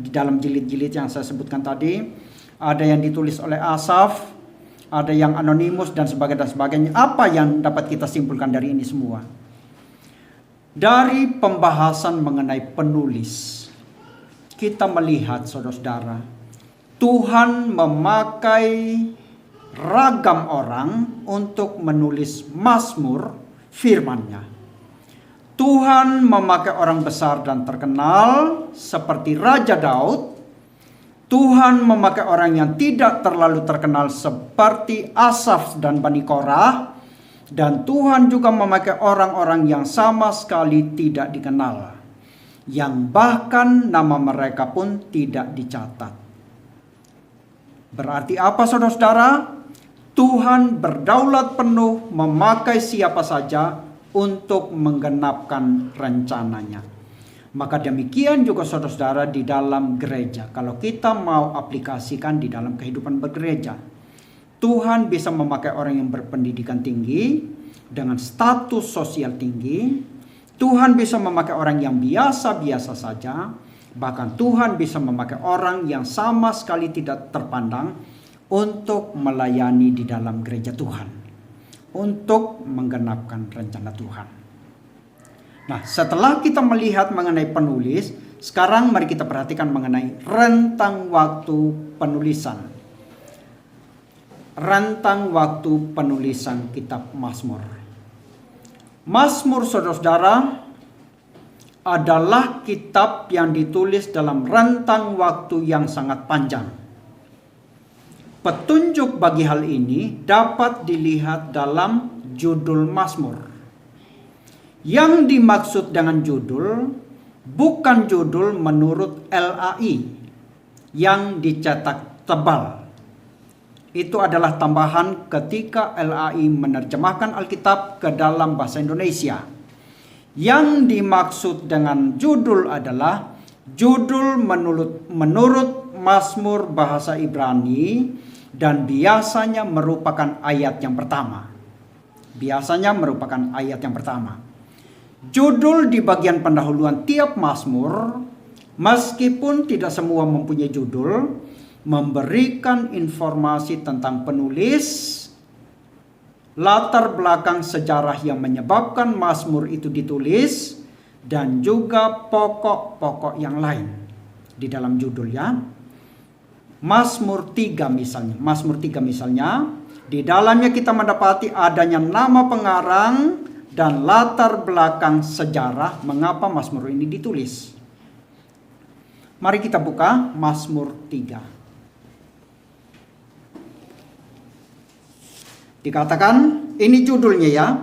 dalam jilid-jilid yang saya sebutkan tadi. Ada yang ditulis oleh Asaf, ada yang anonimus, dan sebagainya. Apa yang dapat kita simpulkan dari ini semua? Dari pembahasan mengenai penulis, kita melihat saudara-saudara, Tuhan memakai ragam orang untuk menulis Mazmur firman-Nya. Tuhan memakai orang besar dan terkenal seperti Raja Daud. Tuhan memakai orang yang tidak terlalu terkenal seperti Asaf dan Bani Korah. Dan Tuhan juga memakai orang-orang yang sama sekali tidak dikenal, yang bahkan nama mereka pun tidak dicatat. Berarti apa saudara-saudara? Tuhan berdaulat penuh memakai siapa saja untuk menggenapkan rencananya. Maka demikian juga saudara-saudara di dalam gereja. Kalau kita mau aplikasikan di dalam kehidupan bergereja, Tuhan bisa memakai orang yang berpendidikan tinggi, dengan status sosial tinggi. Tuhan bisa memakai orang yang biasa-biasa saja. Bahkan Tuhan bisa memakai orang yang sama sekali tidak terpandang untuk melayani di dalam gereja Tuhan, untuk menggenapkan rencana Tuhan. Nah, setelah kita melihat mengenai penulis, sekarang mari kita perhatikan mengenai rentang waktu penulisan. Rentang waktu penulisan kitab Mazmur. Mazmur saudara-saudara adalah kitab yang ditulis dalam rentang waktu yang sangat panjang. Petunjuk bagi hal ini dapat dilihat dalam judul Mazmur. Yang dimaksud dengan judul bukan judul menurut LAI yang dicetak tebal. Itu adalah tambahan ketika LAI menerjemahkan Alkitab ke dalam bahasa Indonesia. Yang dimaksud dengan judul adalah judul menurut Mazmur bahasa Ibrani dan biasanya merupakan ayat yang pertama. Judul di bagian pendahuluan tiap Mazmur, meskipun tidak semua mempunyai judul, memberikan informasi tentang penulis, latar belakang sejarah yang menyebabkan Mazmur itu ditulis, dan juga pokok-pokok yang lain di dalam judulnya. Mazmur 3 misalnya, di dalamnya kita mendapati adanya nama pengarang dan latar belakang sejarah mengapa Mazmur ini ditulis. Mari kita buka Mazmur 3. Dikatakan, ini judulnya ya,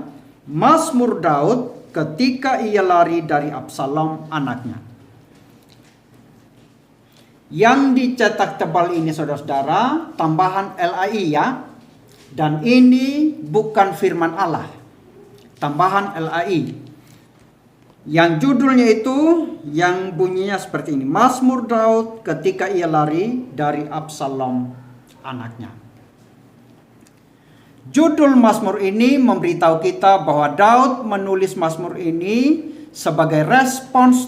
Mazmur Daud ketika ia lari dari Absalom anaknya. Yang dicetak tebal ini saudara-saudara, tambahan LAI ya. Dan ini bukan firman Allah. Tambahan LAI. Yang judulnya itu yang bunyinya seperti ini. Mazmur Daud ketika ia lari dari Absalom anaknya. Judul Mazmur ini memberitahu kita bahwa Daud menulis Mazmur ini sebagai respons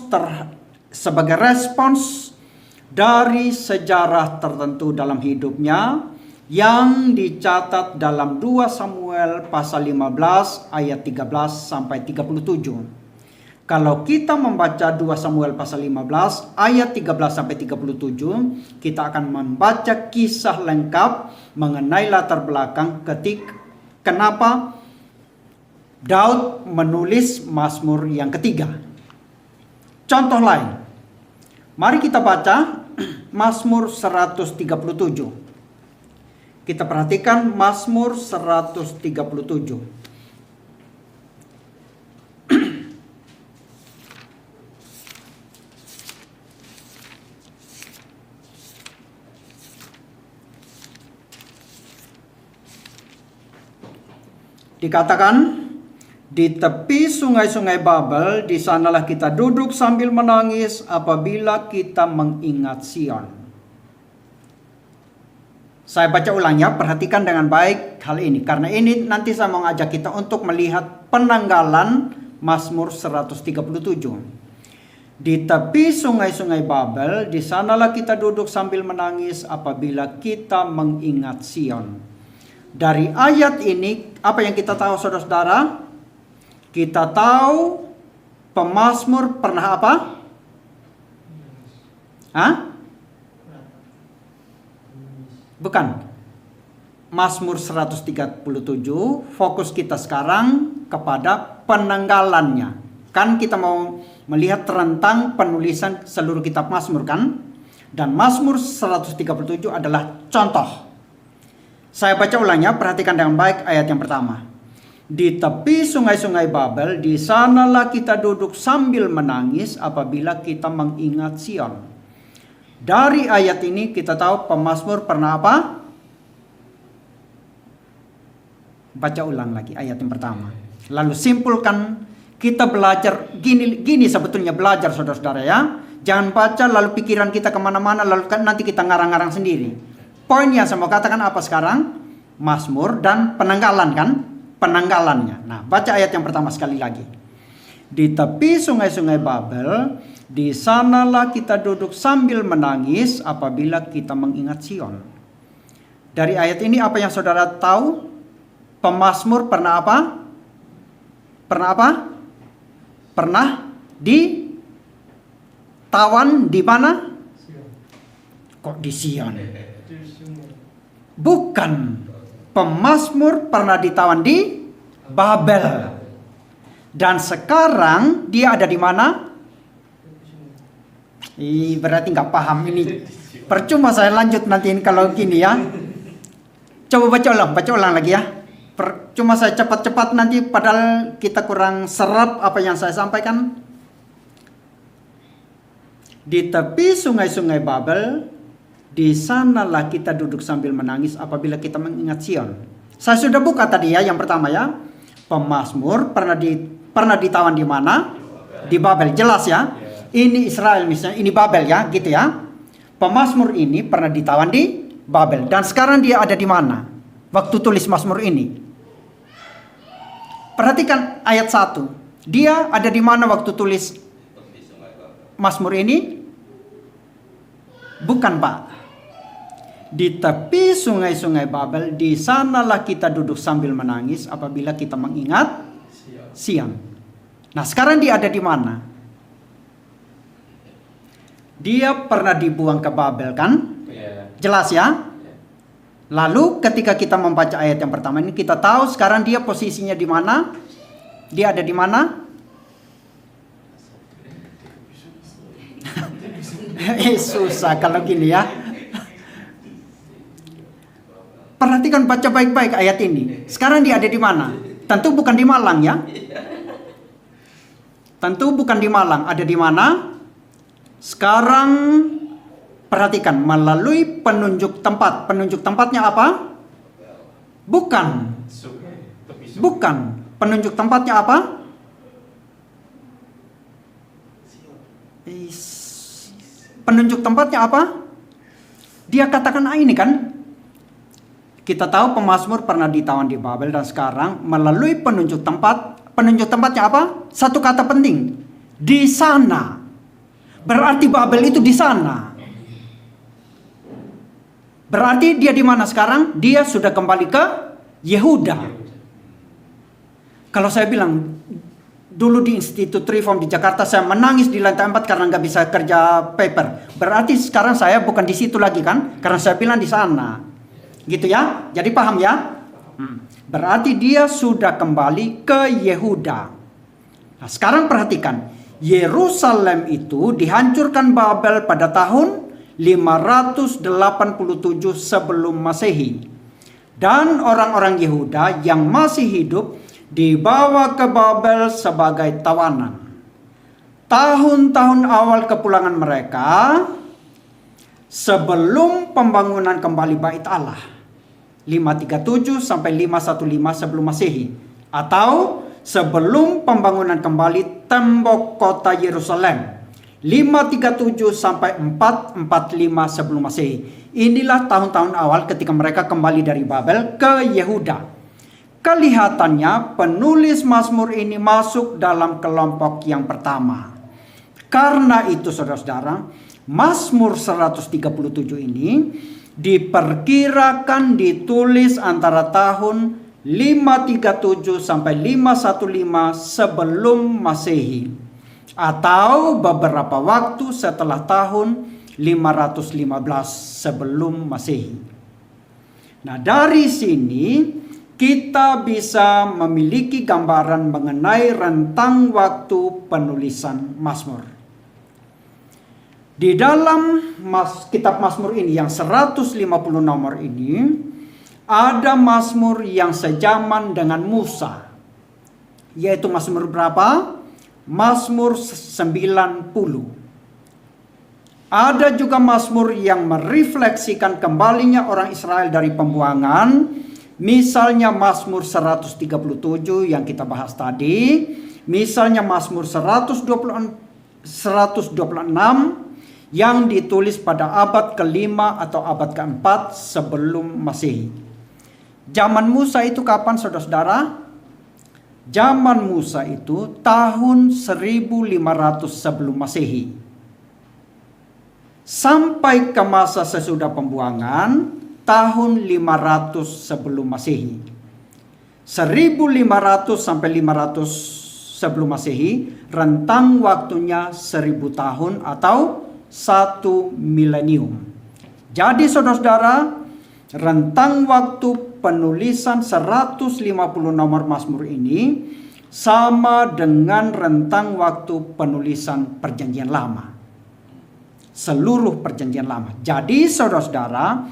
dari sejarah tertentu dalam hidupnya yang dicatat dalam 2 Samuel pasal 15 ayat 13 sampai 37. Kalau kita membaca 2 Samuel pasal 15 ayat 13 sampai 37, kita akan membaca kisah lengkap mengenai latar belakang kenapa Daud menulis Mazmur yang ketiga. Contoh lain, mari kita baca Mazmur 137. Kita perhatikan Mazmur 137. Dikatakan, di tepi sungai-sungai Babel, di sanalah kita duduk sambil menangis apabila kita mengingat Sion. Saya baca ulang ya, perhatikan dengan baik hal ini. Karena ini nanti saya mau ngajak kita untuk melihat penanggalan Mazmur 137. Di tepi sungai-sungai Babel, di sanalah kita duduk sambil menangis apabila kita mengingat Sion. Dari ayat ini, apa yang kita tahu saudara-saudara? Kita tahu pemazmur pernah apa? Bukan. Mazmur 137, fokus kita sekarang kepada penanggalannya. Kan kita mau melihat tentang penulisan seluruh kitab Mazmur kan? Dan Mazmur 137 adalah contoh. Saya baca ulangnya, perhatikan dengan baik ayat yang pertama. Di tepi sungai-sungai Babel, di sanalah kita duduk sambil menangis apabila kita mengingat Sion. Dari ayat ini kita tahu pemazmur pernah apa? Baca ulang lagi ayat yang pertama. Lalu simpulkan, kita belajar, gini sebetulnya belajar saudara-saudara ya. Jangan baca lalu pikiran kita kemana-mana, lalu kan nanti kita ngarang-ngarang sendiri. Poin yang saya mau katakan apa sekarang? Mazmur dan penanggalan kan? Penanggalannya. Nah, baca ayat yang pertama sekali lagi. Di tepi sungai-sungai Babel, di sanalah kita duduk sambil menangis apabila kita mengingat Sion. Dari ayat ini apa yang saudara tahu? Pemazmur pernah apa? Pernah apa? Pernah ditawan di mana? Kok di Sion? Bukan. Pemazmur pernah ditawan di Babel. Dan sekarang dia ada di mana? Berarti nggak paham ini. Percuma saya lanjut nanti kalau gini ya. Coba baca ulang lagi ya. Cuma saya cepat-cepat nanti padahal kita kurang serap apa yang saya sampaikan. Di tepi sungai-sungai Babel, di sanalah kita duduk sambil menangis apabila kita mengingat Sion. Saya sudah buka tadi ya yang pertama ya. Pemazmur pernah ditawan di mana? Di Babel, jelas ya. Ini Israel misalnya, ini Babel ya, gitu ya. Pemazmur ini pernah ditawan di Babel dan sekarang dia ada di mana? Waktu tulis Mazmur ini. Perhatikan ayat 1. Dia ada di mana waktu tulis Mazmur ini? Bukan, Pak. Di tepi sungai-sungai Babel, di sanalah kita duduk sambil menangis apabila kita mengingat Sion. Nah, sekarang dia ada di mana? Dia pernah dibuang ke Babel kan? Jelas ya? Lalu ketika kita membaca ayat yang pertama ini, kita tahu sekarang dia posisinya di mana? Dia ada di mana? Susah kalau gini ya. Perhatikan, baca baik-baik ayat ini. Sekarang dia ada di mana? Tentu bukan di Malang ya. Tentu bukan di Malang. Ada di mana? Sekarang perhatikan, melalui penunjuk tempat. Penunjuk tempatnya apa? Bukan. Bukan. Penunjuk tempatnya apa? Penunjuk tempatnya apa? Dia katakan ini kan. Kita tahu pemazmur pernah ditawan di Babel dan sekarang melalui penunjuk tempat. Penunjuk tempatnya apa? Satu kata penting. Di sana. Berarti Babel itu di sana. Berarti dia di mana sekarang? Dia sudah kembali ke Yehuda. Kalau saya bilang dulu di Institut Reform di Jakarta saya menangis di lantai 4 karena nggak bisa kerja paper. Berarti sekarang saya bukan di situ lagi kan? Karena saya bilang di sana. Gitu ya? Jadi paham ya? Berarti dia sudah kembali ke Yehuda. Nah, sekarang perhatikan. Yerusalem itu dihancurkan Babel pada tahun 587 sebelum Masehi. Dan orang-orang Yehuda yang masih hidup dibawa ke Babel sebagai tawanan. Tahun-tahun awal kepulangan mereka sebelum pembangunan kembali Bait Allah, 537 sampai 515 sebelum Masehi, atau sebelum pembangunan kembali tembok kota Yerusalem, 537 sampai 445 sebelum Masehi. Inilah tahun-tahun awal ketika mereka kembali dari Babel ke Yehuda. Kelihatannya penulis Mazmur ini masuk dalam kelompok yang pertama. Karena itu saudara-saudara, Mazmur 137 ini diperkirakan ditulis antara tahun 537 sampai 515 sebelum Masehi, atau beberapa waktu setelah tahun 515 sebelum Masehi. Nah, dari sini kita bisa memiliki gambaran mengenai rentang waktu penulisan Mazmur. Di dalam kitab Mazmur ini yang 150 nomor ini, ada Mazmur yang sejaman dengan Musa. Yaitu Mazmur berapa? Mazmur 90. Ada juga Mazmur yang merefleksikan kembalinya orang Israel dari pembuangan. Misalnya Mazmur 137 yang kita bahas tadi. Misalnya Mazmur 126 yang ditulis pada abad ke-5 atau abad ke-4 sebelum Masehi. Zaman Musa itu kapan saudara-saudara? Zaman Musa itu tahun 1500 sebelum Masehi. Sampai ke masa sesudah pembuangan tahun 500 sebelum Masehi. 1500 sampai 500 sebelum Masehi, rentang waktunya 1000 tahun atau 1 milenium. Jadi saudara-saudara, rentang waktu penulisan 150 nomor Mazmur ini sama dengan rentang waktu penulisan Perjanjian Lama. seluruh perjanjian lama. Jadi saudara-saudara,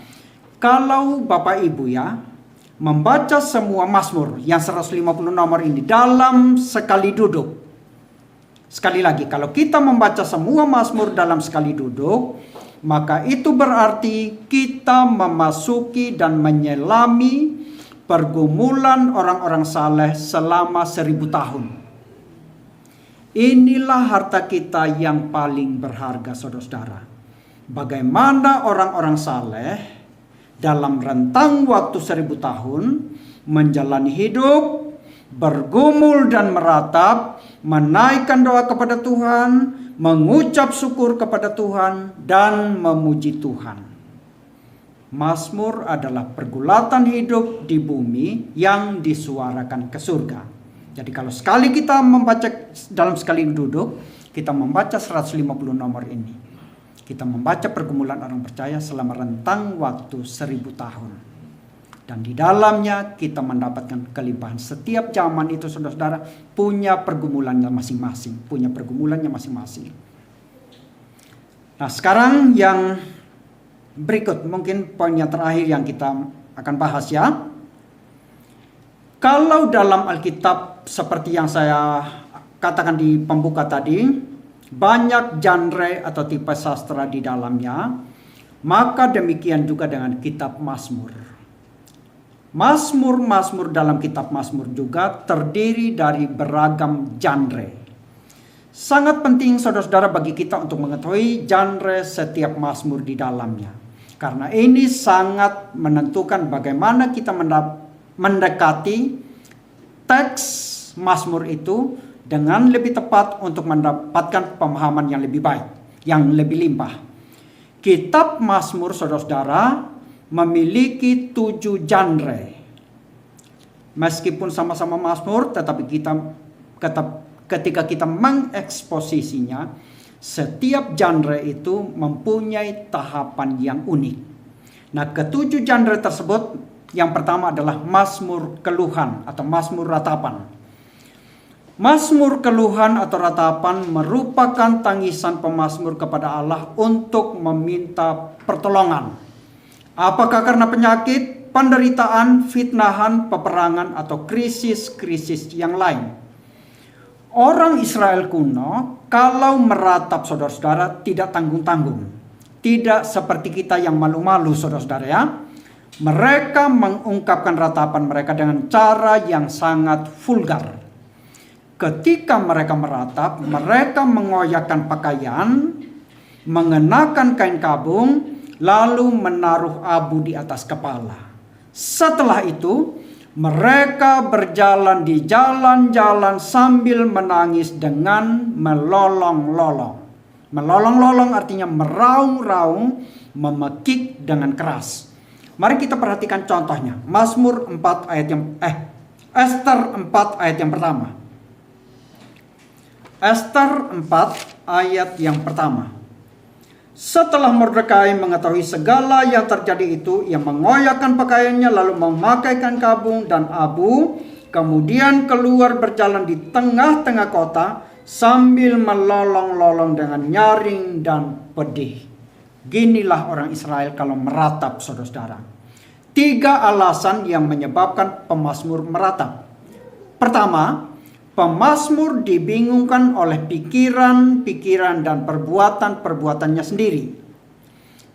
kalau Bapak Ibu ya membaca semua Mazmur yang 150 nomor ini dalam sekali duduk. Sekali lagi, kalau kita membaca semua Mazmur dalam sekali duduk, maka itu berarti kita memasuki dan menyelami pergumulan orang-orang saleh selama 1000 tahun. Inilah harta kita yang paling berharga, saudara-saudara. Bagaimana orang-orang saleh dalam rentang waktu 1000 tahun menjalani hidup, bergumul dan meratap, menaikkan doa kepada Tuhan, mengucap syukur kepada Tuhan, dan memuji Tuhan. Mazmur adalah pergulatan hidup di bumi yang disuarakan ke surga. Jadi kalau sekali kita membaca dalam sekali duduk, kita membaca 150 nomor ini. Kita membaca pergumulan orang percaya selama rentang waktu 1000 tahun. Dan di dalamnya kita mendapatkan kelimpahan. Setiap zaman itu saudara-saudara punya pergumulannya masing-masing. Nah sekarang yang berikut mungkin poin yang terakhir yang kita akan bahas ya. Kalau dalam Alkitab seperti yang saya katakan di pembuka tadi, banyak genre atau tipe sastra di dalamnya, maka demikian juga dengan kitab Mazmur. Mazmur dalam kitab Mazmur juga terdiri dari beragam genre. Sangat penting saudara-saudara bagi kita untuk mengetahui genre setiap Mazmur di dalamnya. Karena ini sangat menentukan bagaimana kita mendekati teks Mazmur itu dengan lebih tepat untuk mendapatkan pemahaman yang lebih baik, yang lebih limpah. Kitab Mazmur saudara-saudara memiliki 7 genre. Meskipun sama-sama Mazmur, tetapi ketika kita mengeksposisinya, setiap genre itu mempunyai tahapan yang unik. Nah, ke-7 genre tersebut, yang pertama adalah Mazmur keluhan atau Mazmur ratapan. Mazmur keluhan atau ratapan merupakan tangisan pemazmur kepada Allah untuk meminta pertolongan. Apakah karena penyakit, penderitaan, fitnahan, peperangan, atau krisis-krisis yang lain. Orang Israel kuno kalau meratap saudara-saudara tidak tanggung-tanggung. Tidak seperti kita yang malu-malu saudara-saudara ya. Mereka mengungkapkan ratapan mereka dengan cara yang sangat vulgar. Ketika mereka meratap, mereka mengoyakkan pakaian, mengenakan kain kabung, lalu menaruh abu di atas kepala. Setelah itu, mereka berjalan di jalan-jalan sambil menangis dengan melolong-lolong. Melolong-lolong artinya meraung-raung, memekik dengan keras. Mari kita perhatikan contohnya. Mazmur 4 ayat Ester 4 ayat yang pertama. Ester 4 ayat yang pertama. Setelah Mordekai mengetahui segala yang terjadi itu, ia mengoyakkan pakaiannya lalu memakaikan kabung dan abu, kemudian keluar berjalan di tengah-tengah kota sambil melolong-lolong dengan nyaring dan pedih. Ginilah orang Israel kalau meratap saudara-saudara. 3 alasan yang menyebabkan pemazmur meratap. Pertama, pemazmur dibingungkan oleh pikiran-pikiran dan perbuatan-perbuatannya sendiri.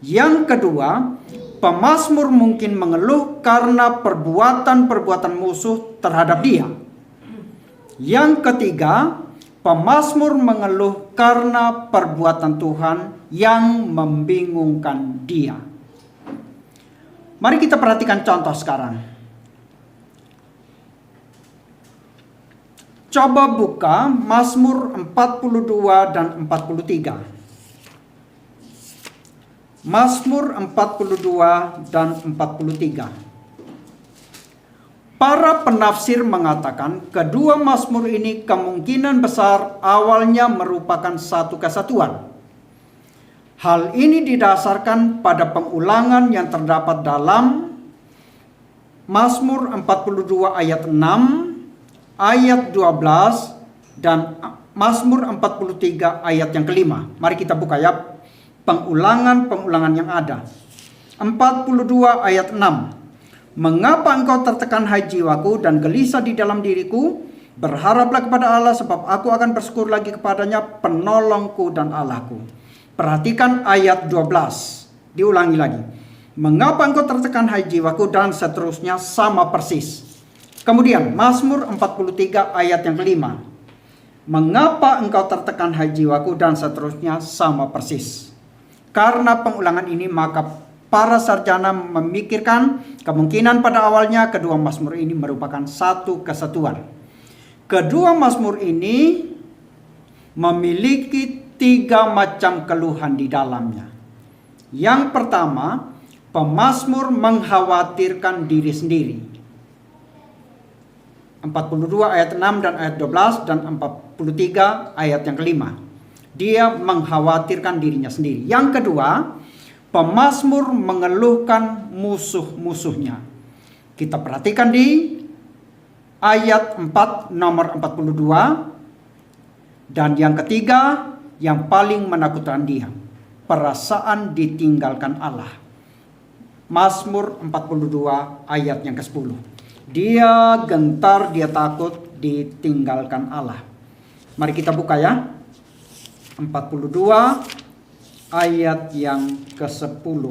Yang kedua, pemazmur mungkin mengeluh karena perbuatan-perbuatan musuh terhadap dia. Yang ketiga, pemazmur mengeluh karena perbuatan Tuhan yang membingungkan dia. Mari kita perhatikan contoh sekarang. Coba buka Mazmur 42 dan 43. Mazmur 42 dan 43. Para penafsir mengatakan kedua Mazmur ini kemungkinan besar awalnya merupakan satu kesatuan. Hal ini didasarkan pada pengulangan yang terdapat dalam Mazmur 42 ayat 6, ayat 12, dan Mazmur 43 ayat yang kelima. Mari kita buka ya pengulangan-pengulangan yang ada. 42 ayat 6. Mengapa engkau tertekan hai jiwaku dan gelisah di dalam diriku? Berharaplah kepada Allah sebab aku akan bersyukur lagi kepadanya, penolongku dan Allahku. Perhatikan ayat 12. Diulangi lagi. Mengapa engkau tertekan hai jiwaku, dan seterusnya sama persis. Kemudian Mazmur 43 ayat yang kelima. Mengapa engkau tertekan hai jiwaku, dan seterusnya sama persis. Karena pengulangan ini maka para sarjana memikirkan kemungkinan pada awalnya kedua Mazmur ini merupakan satu kesatuan. Kedua Mazmur ini memiliki 3 macam keluhan di dalamnya. Yang pertama, pemazmur mengkhawatirkan diri sendiri. 42 ayat 6 dan ayat 12 dan 43 ayat yang kelima. Dia mengkhawatirkan dirinya sendiri. Yang kedua, pemazmur mengeluhkan musuh-musuhnya. Kita perhatikan di ayat 4 nomor 42. Dan yang ketiga, yang paling menakutkan dia, perasaan ditinggalkan Allah. Mazmur 42 ayat yang ke-10. Dia gentar, dia takut ditinggalkan Allah. Mari kita buka ya. 42 ayat yang ke-10.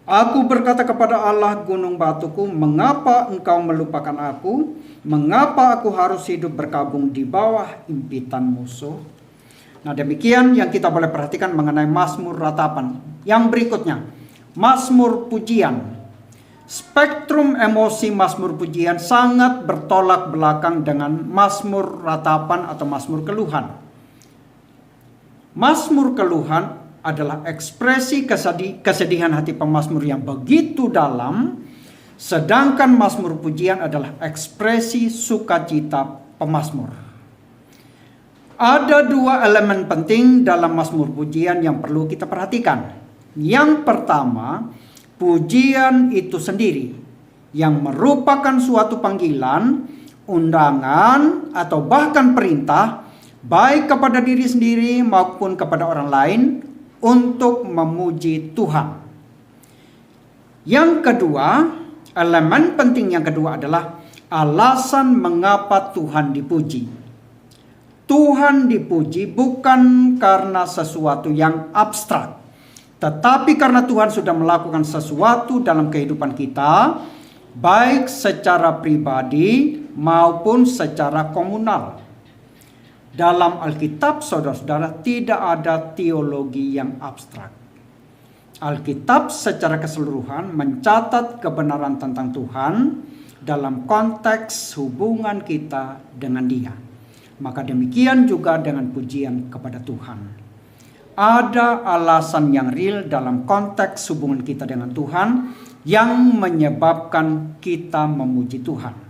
Aku berkata kepada Allah gunung batuku, mengapa engkau melupakan aku? Mengapa aku harus hidup berkabung di bawah impitan musuh? Nah, demikian yang kita boleh perhatikan mengenai Mazmur ratapan. Yang berikutnya, Mazmur pujian. Spektrum emosi Mazmur pujian sangat bertolak belakang dengan Mazmur ratapan atau Mazmur keluhan. Mazmur keluhan adalah ekspresi kesedihan hati pemazmur yang begitu dalam, sedangkan Mazmur pujian adalah ekspresi sukacita pemazmur. Ada 2 elemen penting dalam Mazmur pujian yang perlu kita perhatikan. Yang pertama, pujian itu sendiri yang merupakan suatu panggilan, undangan, atau bahkan perintah baik kepada diri sendiri maupun kepada orang lain untuk memuji Tuhan. Yang kedua, elemen penting yang kedua adalah alasan mengapa Tuhan dipuji. Tuhan dipuji bukan karena sesuatu yang abstrak, tetapi karena Tuhan sudah melakukan sesuatu dalam kehidupan kita, baik secara pribadi maupun secara komunal. Dalam Alkitab, saudara-saudara, tidak ada teologi yang abstrak. Alkitab secara keseluruhan mencatat kebenaran tentang Tuhan dalam konteks hubungan kita dengan Dia. Maka demikian juga dengan pujian kepada Tuhan. Ada alasan yang real dalam konteks hubungan kita dengan Tuhan yang menyebabkan kita memuji Tuhan.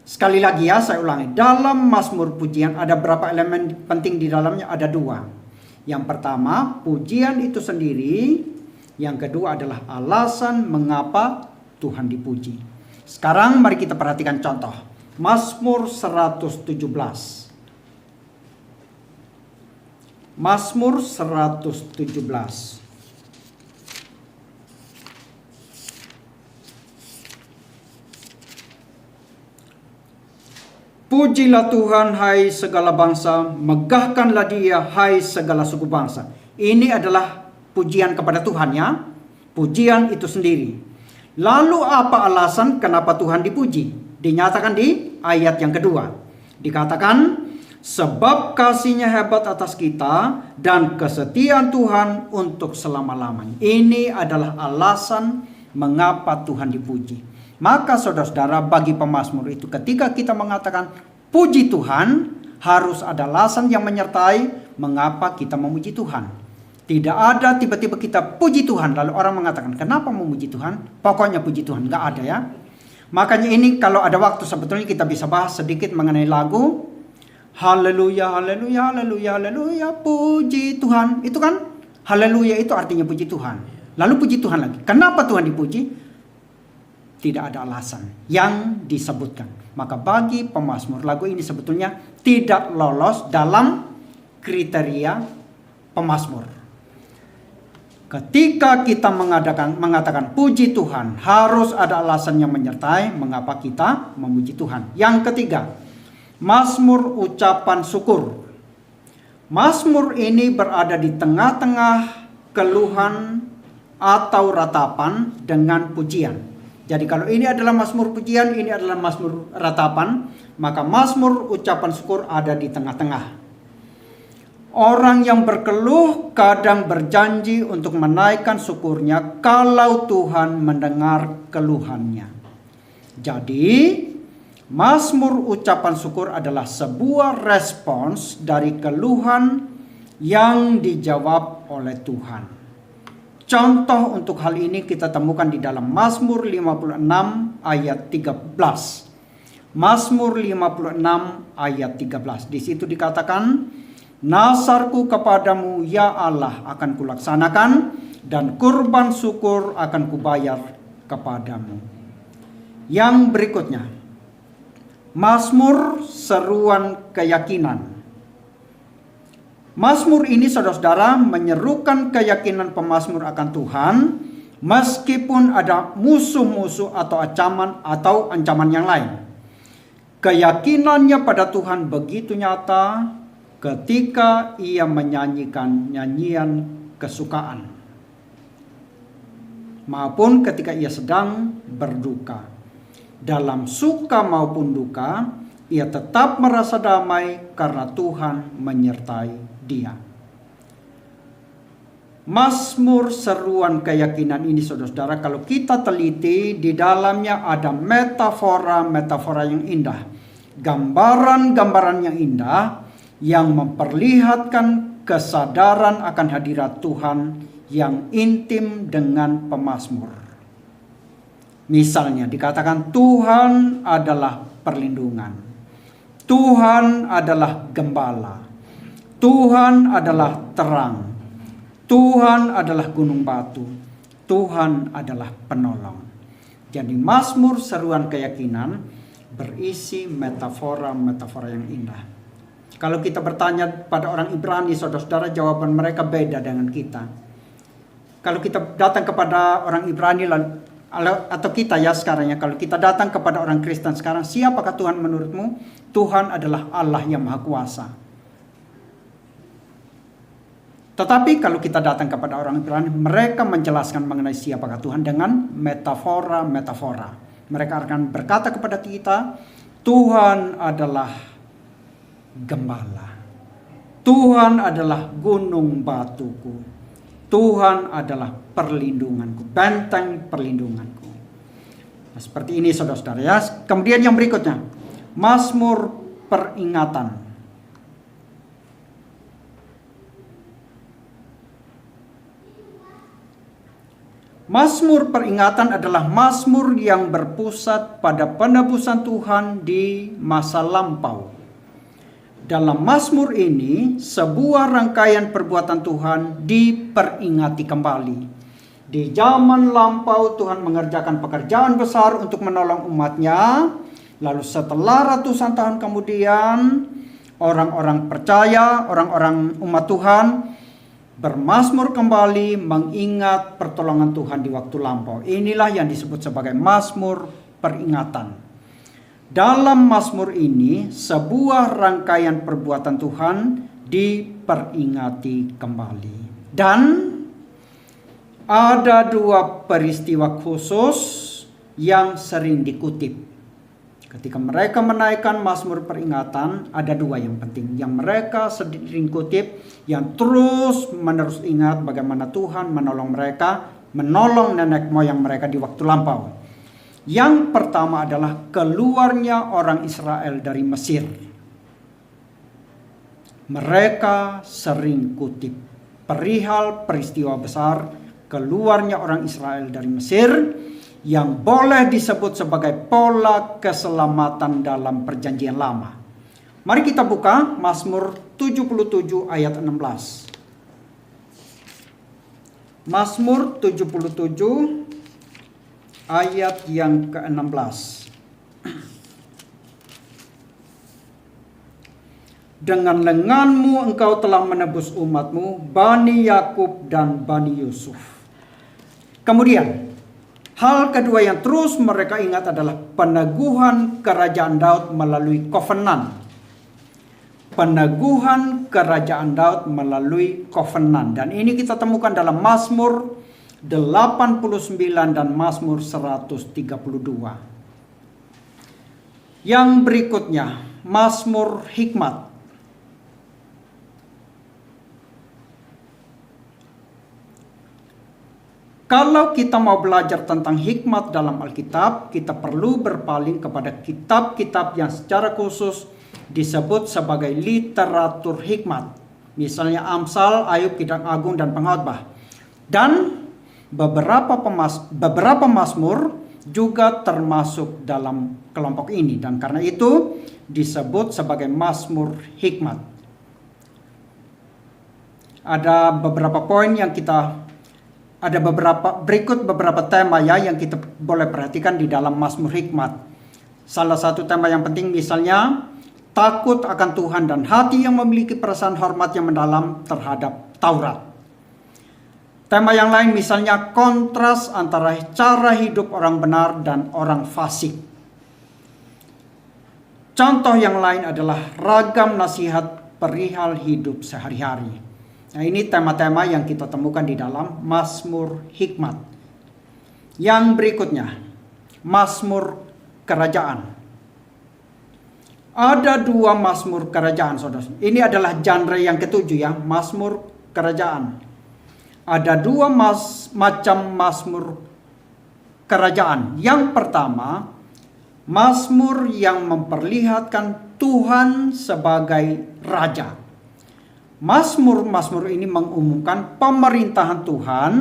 Sekali lagi ya, saya ulangi. Dalam Mazmur pujian ada berapa elemen penting di dalamnya? Ada 2. Yang pertama, pujian itu sendiri. Yang kedua adalah alasan mengapa Tuhan dipuji. Sekarang mari kita perhatikan contoh. Mazmur 117. Mazmur 117. Pujilah Tuhan hai segala bangsa, megahkanlah Dia hai segala suku bangsa. Ini adalah pujian kepada Tuhan ya. Pujian itu sendiri. Lalu apa alasan kenapa Tuhan dipuji? Dinyatakan di ayat yang kedua. Dikatakan, sebab kasih-Nya hebat atas kita dan kesetiaan Tuhan untuk selama-lamanya. Ini adalah alasan mengapa Tuhan dipuji. Maka saudara-saudara, bagi pemazmur itu ketika kita mengatakan puji Tuhan, harus ada alasan yang menyertai mengapa kita memuji Tuhan. Tidak ada tiba-tiba kita puji Tuhan lalu orang mengatakan kenapa memuji Tuhan? Pokoknya puji Tuhan, nggak ada ya. Makanya ini kalau ada waktu sebetulnya kita bisa bahas sedikit mengenai lagu Haleluya, haleluya, haleluya, haleluya, puji Tuhan. Itu kan haleluya itu artinya puji Tuhan. Lalu puji Tuhan lagi. Kenapa Tuhan dipuji? Tidak ada alasan yang disebutkan. Maka bagi pemazmur lagu ini sebetulnya tidak lolos dalam kriteria pemazmur. Ketika kita mengatakan puji Tuhan, harus ada alasan yang menyertai mengapa kita memuji Tuhan. Yang ketiga, mazmur ucapan syukur. Mazmur ini berada di tengah-tengah keluhan atau ratapan dengan pujian. Jadi kalau ini adalah mazmur pujian, ini adalah mazmur ratapan, maka mazmur ucapan syukur ada di tengah-tengah. Orang yang berkeluh kadang berjanji untuk menaikkan syukurnya kalau Tuhan mendengar keluhannya. Jadi, mazmur ucapan syukur adalah sebuah respons dari keluhan yang dijawab oleh Tuhan. Contoh untuk hal ini kita temukan di dalam Mazmur 56 ayat 13. Mazmur 56 ayat 13. Di situ dikatakan, "Nazarku kepadamu ya Allah akan kulaksanakan, dan kurban syukur akan kubayar kepadamu." Yang berikutnya, mazmur seruan keyakinan. Mazmur ini saudara-saudara menyerukan keyakinan pemazmur akan Tuhan meskipun ada musuh-musuh atau ancaman yang lain. Keyakinannya pada Tuhan begitu nyata ketika ia menyanyikan nyanyian kesukaan maupun ketika ia sedang berduka. Dalam suka maupun duka, ia tetap merasa damai karena Tuhan menyertai dia. Mazmur seruan keyakinan ini saudara-saudara, kalau kita teliti, di dalamnya ada metafora-metafora yang indah, gambaran-gambaran yang indah yang memperlihatkan kesadaran akan hadirat Tuhan yang intim dengan pemazmur. Misalnya dikatakan Tuhan adalah perlindungan, Tuhan adalah gembala, Tuhan adalah terang, Tuhan adalah gunung batu, Tuhan adalah penolong. Jadi mazmur seruan keyakinan berisi metafora-metafora yang indah. Kalau kita bertanya pada orang Ibrani, saudara-saudara, jawaban mereka beda dengan kita. Kalau kita datang kepada orang Ibrani, atau kita ya sekarang ya, kalau kita datang kepada orang Kristen sekarang, siapakah Tuhan menurutmu? Tuhan adalah Allah yang Maha Kuasa. Tetapi kalau kita datang kepada orang Ibrani, mereka menjelaskan mengenai siapakah Tuhan dengan metafora-metafora. Mereka akan berkata kepada kita, Tuhan adalah gembala, Tuhan adalah gunung batuku, Tuhan adalah perlindunganku, benteng perlindunganku. Nah, seperti ini saudara-saudara ya. Kemudian yang berikutnya, mazmur peringatan. Mazmur peringatan adalah mazmur yang berpusat pada penebusan Tuhan di masa lampau. Dalam mazmur ini, sebuah rangkaian perbuatan Tuhan diperingati kembali. Di zaman lampau Tuhan mengerjakan pekerjaan besar untuk menolong umatnya. Lalu setelah ratusan tahun kemudian, orang-orang percaya, orang-orang umat Tuhan bermazmur kembali mengingat pertolongan Tuhan di waktu lampau. Inilah yang disebut sebagai mazmur peringatan. Dalam mazmur ini, sebuah rangkaian perbuatan Tuhan diperingati kembali. Dan ada dua peristiwa khusus yang sering dikutip. Ketika mereka menaikkan mazmur peringatan, ada dua yang penting yang mereka sering kutip, yang terus menerus ingat bagaimana Tuhan menolong mereka, menolong nenek moyang mereka di waktu lampau. Yang pertama adalah keluarnya orang Israel dari Mesir. Mereka sering kutip perihal peristiwa besar keluarnya orang Israel dari Mesir, yang boleh disebut sebagai pola keselamatan dalam perjanjian lama. Mari kita buka Mazmur 77 ayat 16. Mazmur 77 ayat yang ke-16. Dengan lenganmu engkau telah menebus umatmu, Bani Yakub dan Bani Yusuf. Kemudian, hal kedua yang terus mereka ingat adalah peneguhan kerajaan Daud melalui covenant. Peneguhan kerajaan Daud melalui covenant. Dan ini kita temukan dalam Mazmur 89 dan Mazmur 132. Yang berikutnya, Mazmur Hikmat. Kalau kita mau belajar tentang hikmat dalam Alkitab, kita perlu berpaling kepada kitab-kitab yang secara khusus disebut sebagai literatur hikmat. Misalnya Amsal, Ayub, Kidang Agung, dan Pengkhotbah. Dan beberapa Mazmur juga termasuk dalam kelompok ini. Dan karena itu disebut sebagai Mazmur Hikmat. Ada beberapa poin yang beberapa tema ya yang kita boleh perhatikan di dalam Mazmur Hikmat. Salah satu tema yang penting misalnya takut akan Tuhan dan hati yang memiliki perasaan hormat yang mendalam terhadap Taurat. Tema yang lain misalnya kontras antara cara hidup orang benar dan orang fasik. Contoh yang lain adalah ragam nasihat perihal hidup sehari-hari. Nah, ini tema-tema yang kita temukan di dalam Mazmur Hikmat. Yang berikutnya, Mazmur Kerajaan. Ada dua Mazmur Kerajaan, saudara. Ini adalah genre yang ketujuh ya, Mazmur Kerajaan. Ada dua macam Mazmur Kerajaan. Yang pertama, Mazmur yang memperlihatkan Tuhan sebagai Raja. Mazmur ini mengumumkan pemerintahan Tuhan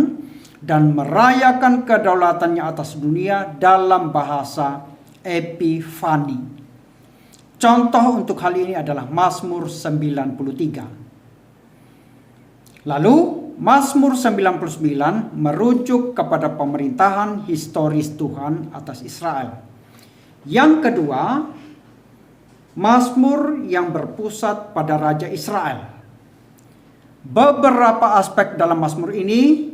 dan merayakan kedaulatannya atas dunia dalam bahasa Epifani. Contoh untuk hal ini adalah Mazmur 93. Lalu Mazmur 99 merujuk kepada pemerintahan historis Tuhan atas Israel. Yang kedua, Mazmur yang berpusat pada Raja Israel. Beberapa aspek dalam Mazmur ini,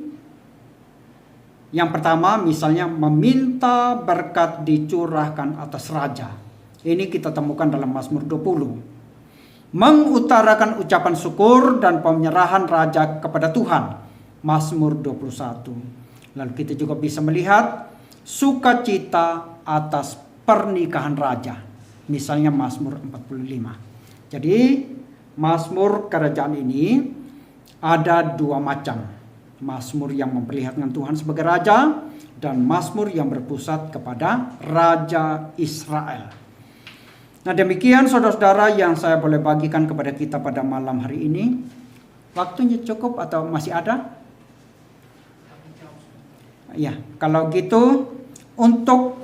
yang pertama misalnya meminta berkat dicurahkan atas raja. Ini kita temukan dalam Mazmur 20. Mengutarakan ucapan syukur dan penyerahan raja kepada Tuhan. Mazmur 21. Lalu kita juga bisa melihat sukacita atas pernikahan raja. Misalnya Mazmur 45. Jadi Mazmur kerajaan ini ada dua macam. Mazmur yang memperlihatkan Tuhan sebagai Raja dan Mazmur yang berpusat kepada Raja Israel. Nah, demikian saudara-saudara yang saya boleh bagikan kepada kita pada malam hari ini. Waktunya cukup atau masih ada? Ya, kalau gitu untuk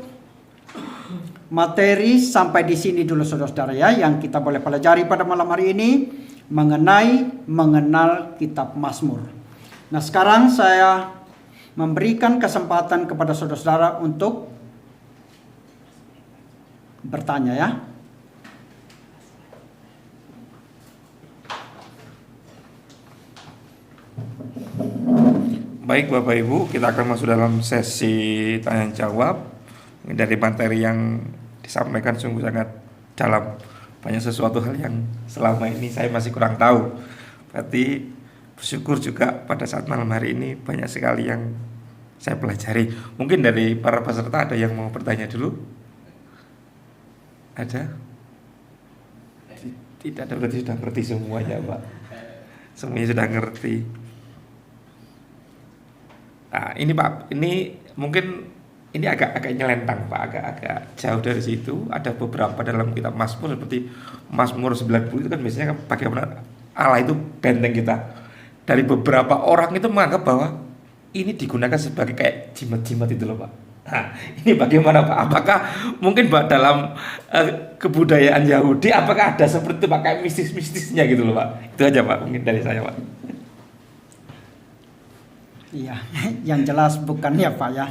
materi sampai di sini dulu saudara-saudara ya yang kita boleh pelajari pada malam hari ini mengenal kitab Mazmur. Nah, sekarang saya memberikan kesempatan kepada saudara-saudara untuk bertanya ya. Baik Bapak Ibu, kita akan masuk dalam sesi tanya jawab. Dari materi yang disampaikan sungguh sangat dalam. Banyak sesuatu hal yang selama ini saya masih kurang tahu. Berarti bersyukur juga pada saat malam hari ini banyak sekali yang saya pelajari. Mungkin dari para peserta ada yang mau bertanya dulu? Ada? Tidak ada, berarti sudah ngerti semuanya Pak. Semuanya sudah ngerti. Nah ini Pak, ini mungkin ini agak nyelentang Pak, agak jauh dari situ. Ada beberapa dalam kitab Mazmur seperti Mazmur 90 itu kan biasanya bagaimana Allah itu benteng kita. Dari beberapa orang itu menganggap bahwa ini digunakan sebagai kayak jimat-jimat itu loh Pak. Nah ini bagaimana Pak? Apakah mungkin Pak dalam kebudayaan Yahudi apakah ada seperti itu Pak, kayak mistis-mistisnya gitu loh Pak? Itu aja Pak mungkin dari saya Pak. Iya, yang jelas bukan ya Pak ya.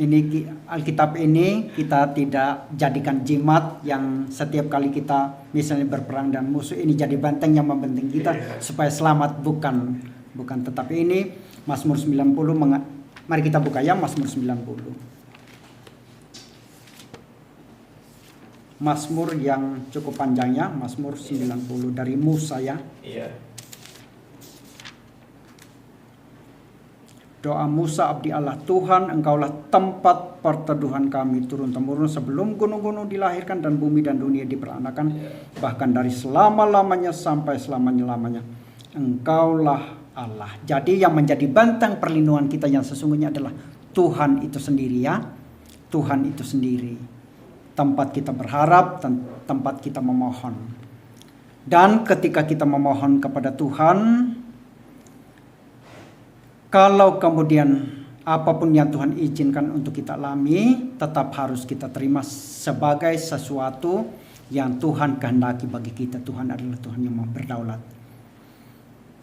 Alkitab ini kita tidak jadikan jimat yang setiap kali kita misalnya berperang dan musuh ini jadi benteng yang membentengi kita supaya selamat, bukan. Tetapi ini Mazmur 90, mari kita buka ya Mazmur 90. Mazmur yang cukup panjangnya, Mazmur 90 dari Musa ya. Doa Musa abdi Allah, Tuhan engkaulah tempat perteduhan kami turun-temurun sebelum gunung-gunung dilahirkan dan bumi dan dunia diperanakan, bahkan dari selama-lamanya sampai selama-lamanya. Engkaulah Allah. Jadi yang menjadi benteng perlindungan kita yang sesungguhnya adalah Tuhan itu sendiri ya. Tuhan itu sendiri. Tempat kita berharap, tempat kita memohon. Dan ketika kita memohon kepada Tuhan, kalau kemudian apapun yang Tuhan izinkan untuk kita alami, tetap harus kita terima sebagai sesuatu yang Tuhan kehendaki bagi kita. Tuhan adalah Tuhan yang berdaulat.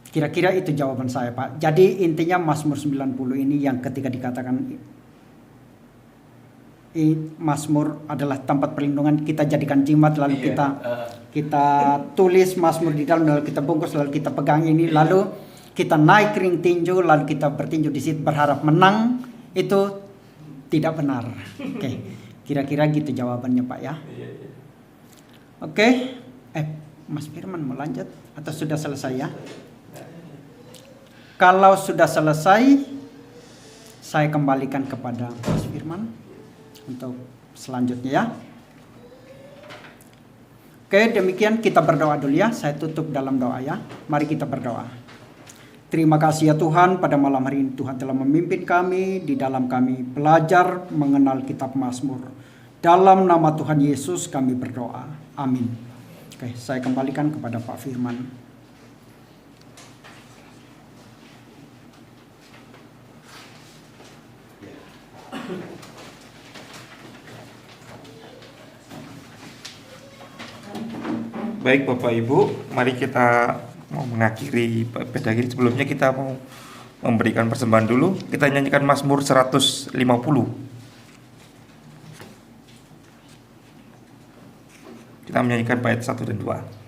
Kira-kira itu jawaban saya, Pak. Jadi intinya Mazmur 90 ini yang ketika dikatakan Mazmur adalah tempat perlindungan, kita jadikan jimat, lalu kita tulis Mazmur di dalam, lalu kita bungkus, lalu kita pegang ini, lalu kita naik ring tinju, lalu kita bertinju di situ berharap menang, itu tidak benar. Oke, kira-kira gitu jawabannya Pak ya. Oke, Mas Firman mau lanjut atau sudah selesai ya? Kalau sudah selesai, saya kembalikan kepada Mas Firman untuk selanjutnya ya. Oke, demikian kita berdoa dulu ya. Saya tutup dalam doa ya. Mari kita berdoa. Terima kasih ya Tuhan, pada malam hari ini Tuhan telah memimpin kami di dalam kami belajar mengenal kitab Mazmur. Dalam nama Tuhan Yesus kami berdoa. Amin. Oke, saya kembalikan kepada Pak Firman. Baik Bapak Ibu, mari kita mau mengakhiri pada akhir. Sebelumnya kita mau memberikan persembahan dulu. Kita nyanyikan Mazmur 150. Kita menyanyikan bait 1 dan 2.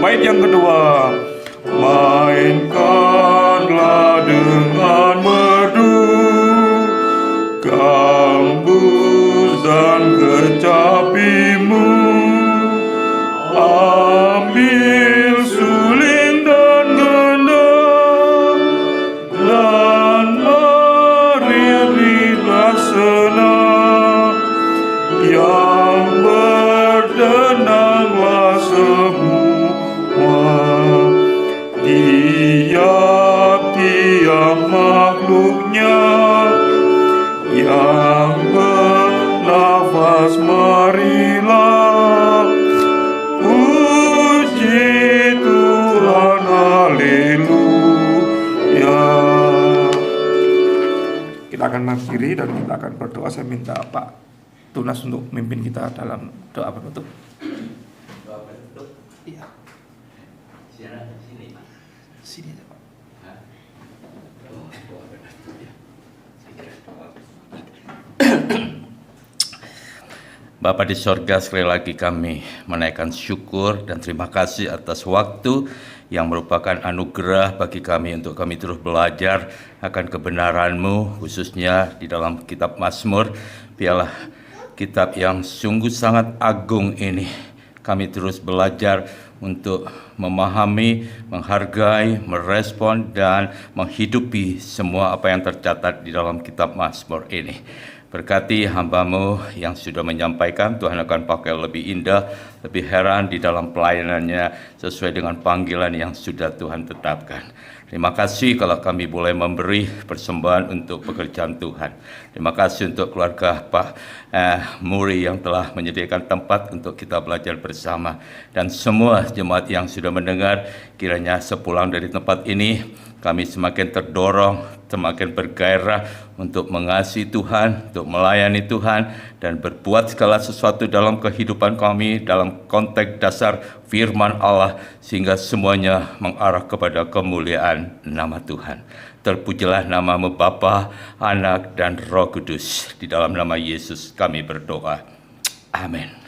Bait yang kedua, mainkanlah dengan merdu gambus dan kecapimu, ambil suling dan gendang dan marilah senang, yang berdenanglah semua tiap-tiap makhluknya yang bernafas, marilah puji Tuhan, haleluya. Kita akan mengakhiri dan kita akan berdoa. Saya minta Pak Tunas untuk memimpin kita dalam doa penutup. Iya. Sini aja Pak. Bapa di sorga, sekali lagi kami menaikkan syukur dan terima kasih atas waktu yang merupakan anugerah bagi kami untuk kami terus belajar akan kebenaran-Mu, khususnya di dalam kitab Mazmur. Biarlah kitab yang sungguh sangat agung ini. Kami terus belajar untuk memahami, menghargai, merespon, dan menghidupi semua apa yang tercatat di dalam kitab Mazmur ini. Berkati hamba-Mu yang sudah menyampaikan, Tuhan akan pakai lebih indah, lebih heran di dalam pelayanannya sesuai dengan panggilan yang sudah Tuhan tetapkan. Terima kasih kalau kami boleh memberi persembahan untuk pekerjaan Tuhan. Terima kasih untuk keluarga Pak Muri yang telah menyediakan tempat untuk kita belajar bersama. Dan semua jemaat yang sudah mendengar, kiranya sepulang dari tempat ini, kami semakin terdorong, semakin bergairah untuk mengasihi Tuhan, untuk melayani Tuhan, dan berbuat segala sesuatu dalam kehidupan kami, dalam konteks dasar firman Allah, sehingga semuanya mengarah kepada kemuliaan nama Tuhan. Terpujilah nama-Mu Bapa, Anak, dan Roh Kudus. Di dalam nama Yesus kami berdoa. Amin.